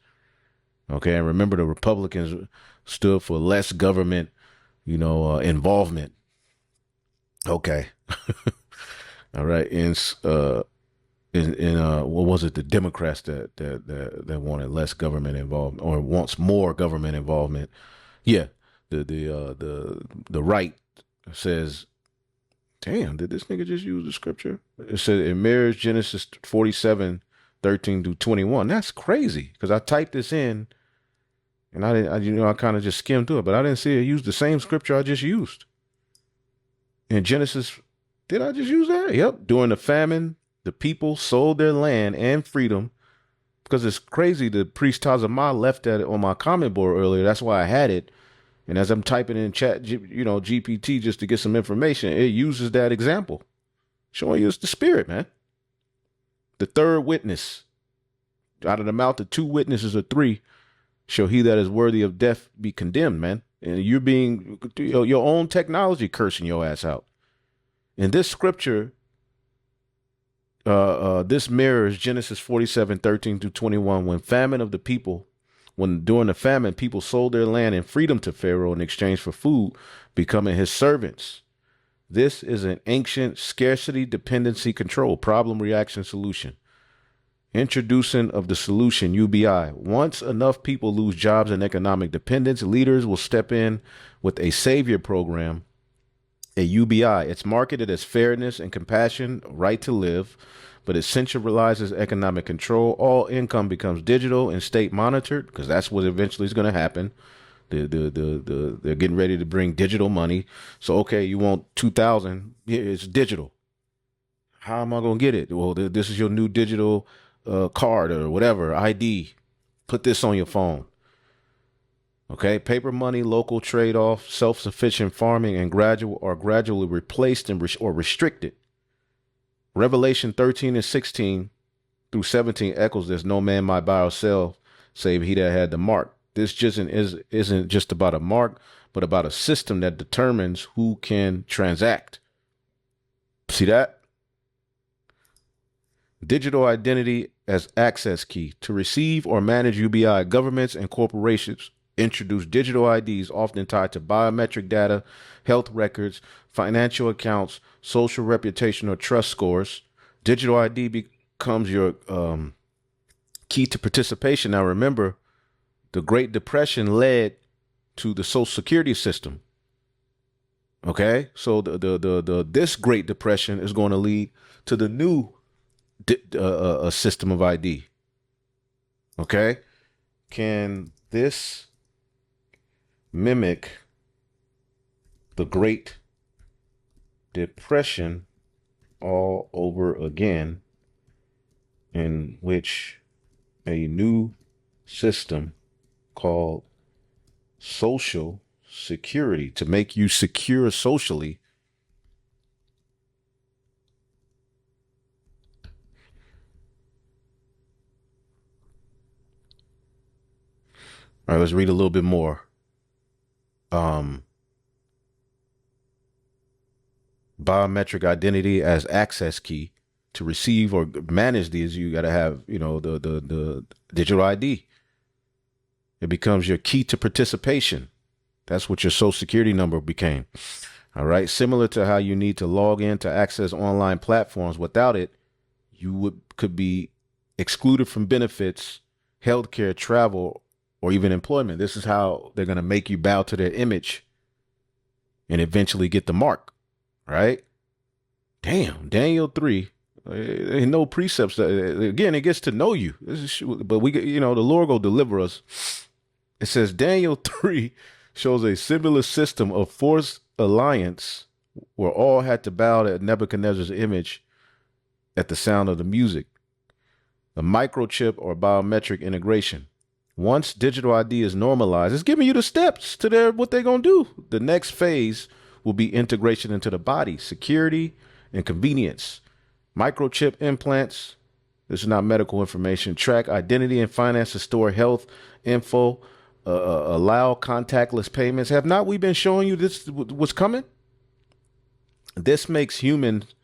[SPEAKER 1] Okay. And remember, the Republicans stood for less government, you know, involvement. Okay. All right. And what was it? The Democrats that wanted less government involvement or wants more government involvement. Yeah. The right says, damn, did this nigga just use the scripture? It said it mirrors Genesis 47:13-21. That's crazy, because I typed this in and I kind of just skimmed through it, but I didn't see it use the same scripture I just used. In Genesis, did I just use that? Yep. During the famine, the people sold their land and freedom, because it's crazy. The priest Tazamah left that on my comment board earlier. That's why I had it. And as I'm typing in chat, you know, GPT just to get some information, it uses that example, showing you it's the spirit, man. The third witness, out of the mouth of 2 witnesses or 3, shall he that is worthy of death be condemned, man. And you're being your own technology cursing your ass out. And this scripture This mirrors Genesis 47:13-21. When during the famine, people sold their land and freedom to Pharaoh in exchange for food, becoming his servants. This is an ancient scarcity, dependency, control, problem, reaction, solution. Introducing of the solution, UBI. Once enough people lose jobs and economic dependence, leaders will step in with a savior program, a UBI. It's marketed as fairness and compassion, right to live, but it centralizes economic control. All income becomes digital and state monitored, because that's what eventually is going to happen. They're getting ready to bring digital money. So, okay, you want 2,000, it's digital. How am I going to get it? Well, this is your new digital card or whatever, ID. Put this on your phone. Okay, paper money, local trade-off, self-sufficient farming, and gradually replaced or restricted. Revelation 13:16-17 echoes this: no man might buy or sell save he that had the mark. This just isn't just about a mark, but about a system that determines who can transact. See that? Digital identity as access key. To receive or manage UBI, governments and corporations introduce digital IDs often tied to biometric data, health records, financial accounts, social reputation, or trust scores. Digital ID becomes your key to participation. Now remember, the Great Depression led to the Social Security system. Okay, so this Great Depression is going to lead to the new a system of ID. Okay, can this mimic the Great Depression all over again, in which a new system called Social Security, to make you secure socially, all right, let's read a little bit more. Biometric identity as access key. To receive or manage these, you got to have, the digital ID. It becomes your key to participation. That's what your social security number became. All right. Similar to how you need to log in to access online platforms. Without it, you could be excluded from benefits, healthcare, travel, or even employment. This is how they're going to make you bow to their image and eventually get the mark. Right? Damn, Daniel 3. Ain't no precepts. Again, it gets to know you. But the Lord will deliver us. It says Daniel 3 shows a similar system of forced alliance where all had to bow to Nebuchadnezzar's image at the sound of the music. The microchip or biometric integration. Once digital ID is normalized, it's giving you the steps to what they're going to do. The next phase will be integration into the body, security and convenience. Microchip implants. This is not medical information. Track identity and finance to store health info. Allow contactless payments. Have not we been showing you this what's coming? This makes humans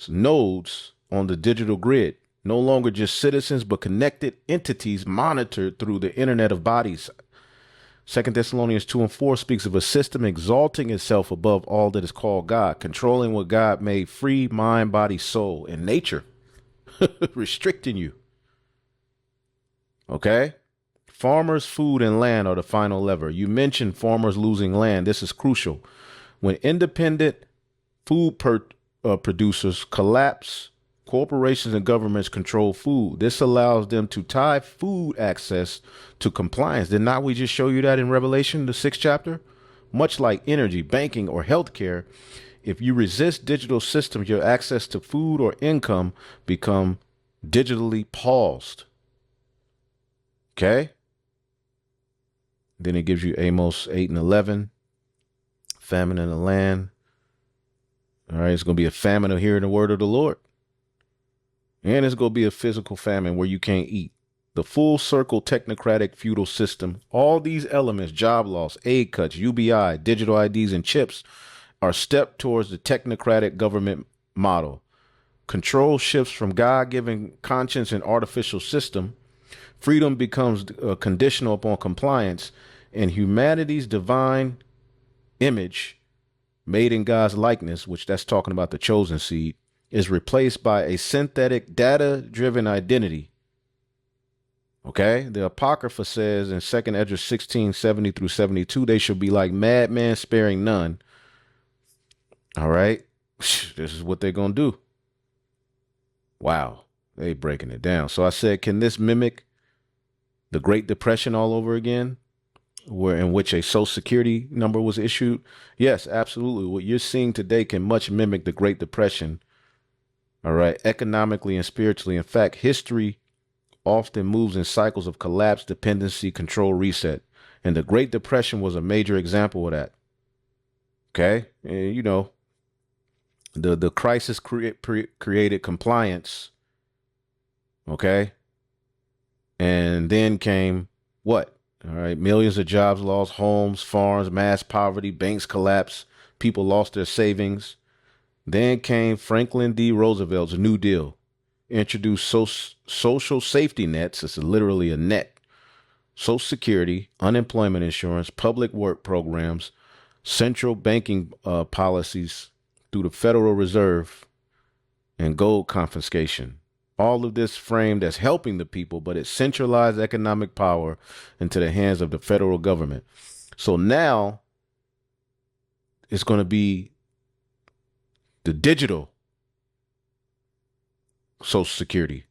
[SPEAKER 1] nodes on the digital grid, no longer just citizens, but connected entities monitored through the internet of bodies. 2 Thessalonians 2:4 speaks of a system exalting itself above all that is called God, controlling what God made free, mind, body, soul, and nature, restricting you. Okay? Farmers, food, and land are the final lever. You mentioned farmers losing land. This is crucial. When independent food producers collapse, corporations and governments control food. This allows them to tie food access to compliance. Did not we just show you that in Revelation, the 6th chapter? Much like energy, banking, or healthcare, if you resist digital systems, your access to food or income become digitally paused. Okay? Then it gives you Amos 8:11, famine in the land. All right, it's going to be a famine of hearing the word of the Lord. And it's going to be a physical famine where you can't eat. The full circle technocratic feudal system, all these elements, job loss, aid cuts, UBI, digital IDs, and chips, are steps towards the technocratic government model. control shifts from God-given conscience and artificial system, freedom becomes conditional upon compliance, and humanity's divine image, made in God's likeness, which that's talking about the chosen seed, is replaced by a synthetic data-driven identity. Okay, the Apocrypha says in 2 Esdras 16:70 through 72, they shall be like madmen, sparing none. All right, this is what they're going to do. Wow, they breaking it down. So I said, can this mimic the Great Depression all over again, where in which a Social Security number was issued? Yes, absolutely. What you're seeing today can much mimic the Great Depression. All right, economically and spiritually. In fact, history often moves in cycles of collapse, dependency, control, reset. And the Great Depression was a major example of that. Okay. And, you know, the crisis created compliance. Okay. And then came what? All right. Millions of jobs lost, homes, farms, mass poverty, banks collapsed. People lost their savings. Then came Franklin D. Roosevelt's New Deal. Introduced social safety nets. It's literally a net. Social Security, unemployment insurance, public work programs, central banking policies through the Federal Reserve, and gold confiscation. All of this framed as helping the people, but it centralized economic power into the hands of the federal government. So now it's going to be the digital Social Security.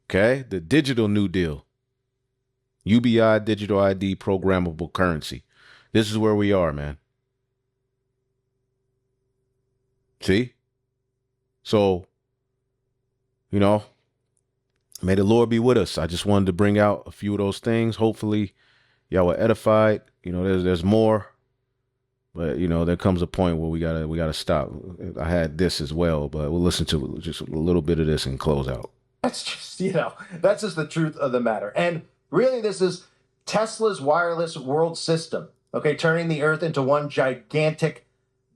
[SPEAKER 1] Okay, the digital New Deal. UBI, digital ID, programmable currency. This is where we are, man. See? So, you know, may the Lord be with us. I just wanted to bring out a few of those things. Hopefully y'all were edified. You know, there's more. But, you know, there comes a point where we gotta stop. I had this as well, but we'll listen to just a little bit of this and close out.
[SPEAKER 5] That's just, that's just the truth of the matter. And really, this is Tesla's wireless world system, okay, turning the earth into one gigantic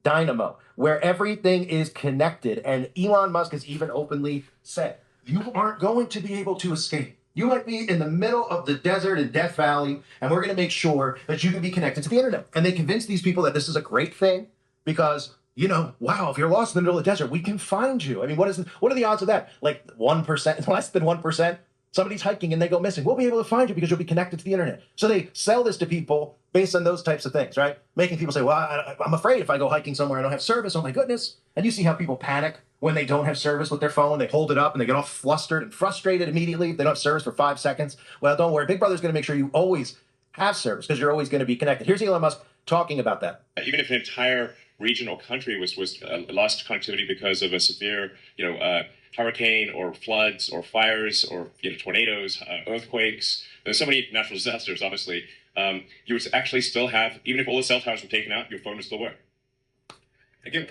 [SPEAKER 5] dynamo where everything is connected. And Elon Musk has even openly said, you aren't going to be able to escape. You might be in the middle of the desert in Death Valley, and we're going to make sure that you can be connected to the internet. And they convince these people that this is a great thing because, wow, if you're lost in the middle of the desert, we can find you. I mean, what are the odds of that? Like 1%, less than 1%? Somebody's hiking and they go missing. We'll be able to find you because you'll be connected to the internet. So they sell this to people based on those types of things, right? Making people say, well, I'm afraid if I go hiking somewhere I don't have service, oh my goodness. And you see how people panic when they don't have service with their phone. They hold it up and they get all flustered and frustrated immediately if they don't have service for 5 seconds. Well, don't worry. Big Brother's going to make sure you always have service because you're always going to be connected. Here's Elon Musk talking about that.
[SPEAKER 6] Even if an entire region or country was lost connectivity because of a severe, hurricane or floods or fires or tornadoes, earthquakes, there's so many natural disasters, obviously, you would actually still have, even if all the cell towers were taken out, your phone would still work. Again.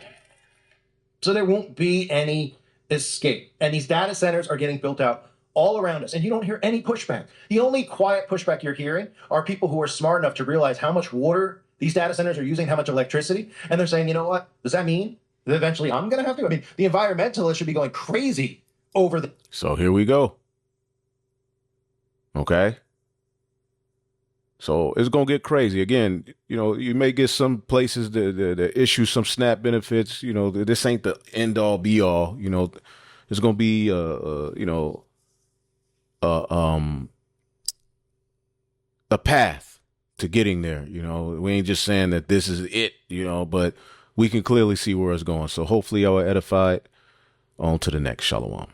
[SPEAKER 5] So there won't be any escape. And these data centers are getting built out all around us. And you don't hear any pushback. The only quiet pushback you're hearing are people who are smart enough to realize how much water these data centers are using, how much electricity. And they're saying, you know what? Does that mean that eventually I'm going to have to? I mean, the environmentalists should be going crazy over the...
[SPEAKER 1] So here we go. Okay. So it's going to get crazy. Again, you may get some places that issue some SNAP benefits. This ain't the end all be all. There's going to be, a path to getting there. We ain't just saying that this is it, but we can clearly see where it's going. So hopefully y'all are edified. On to the next. Shalom.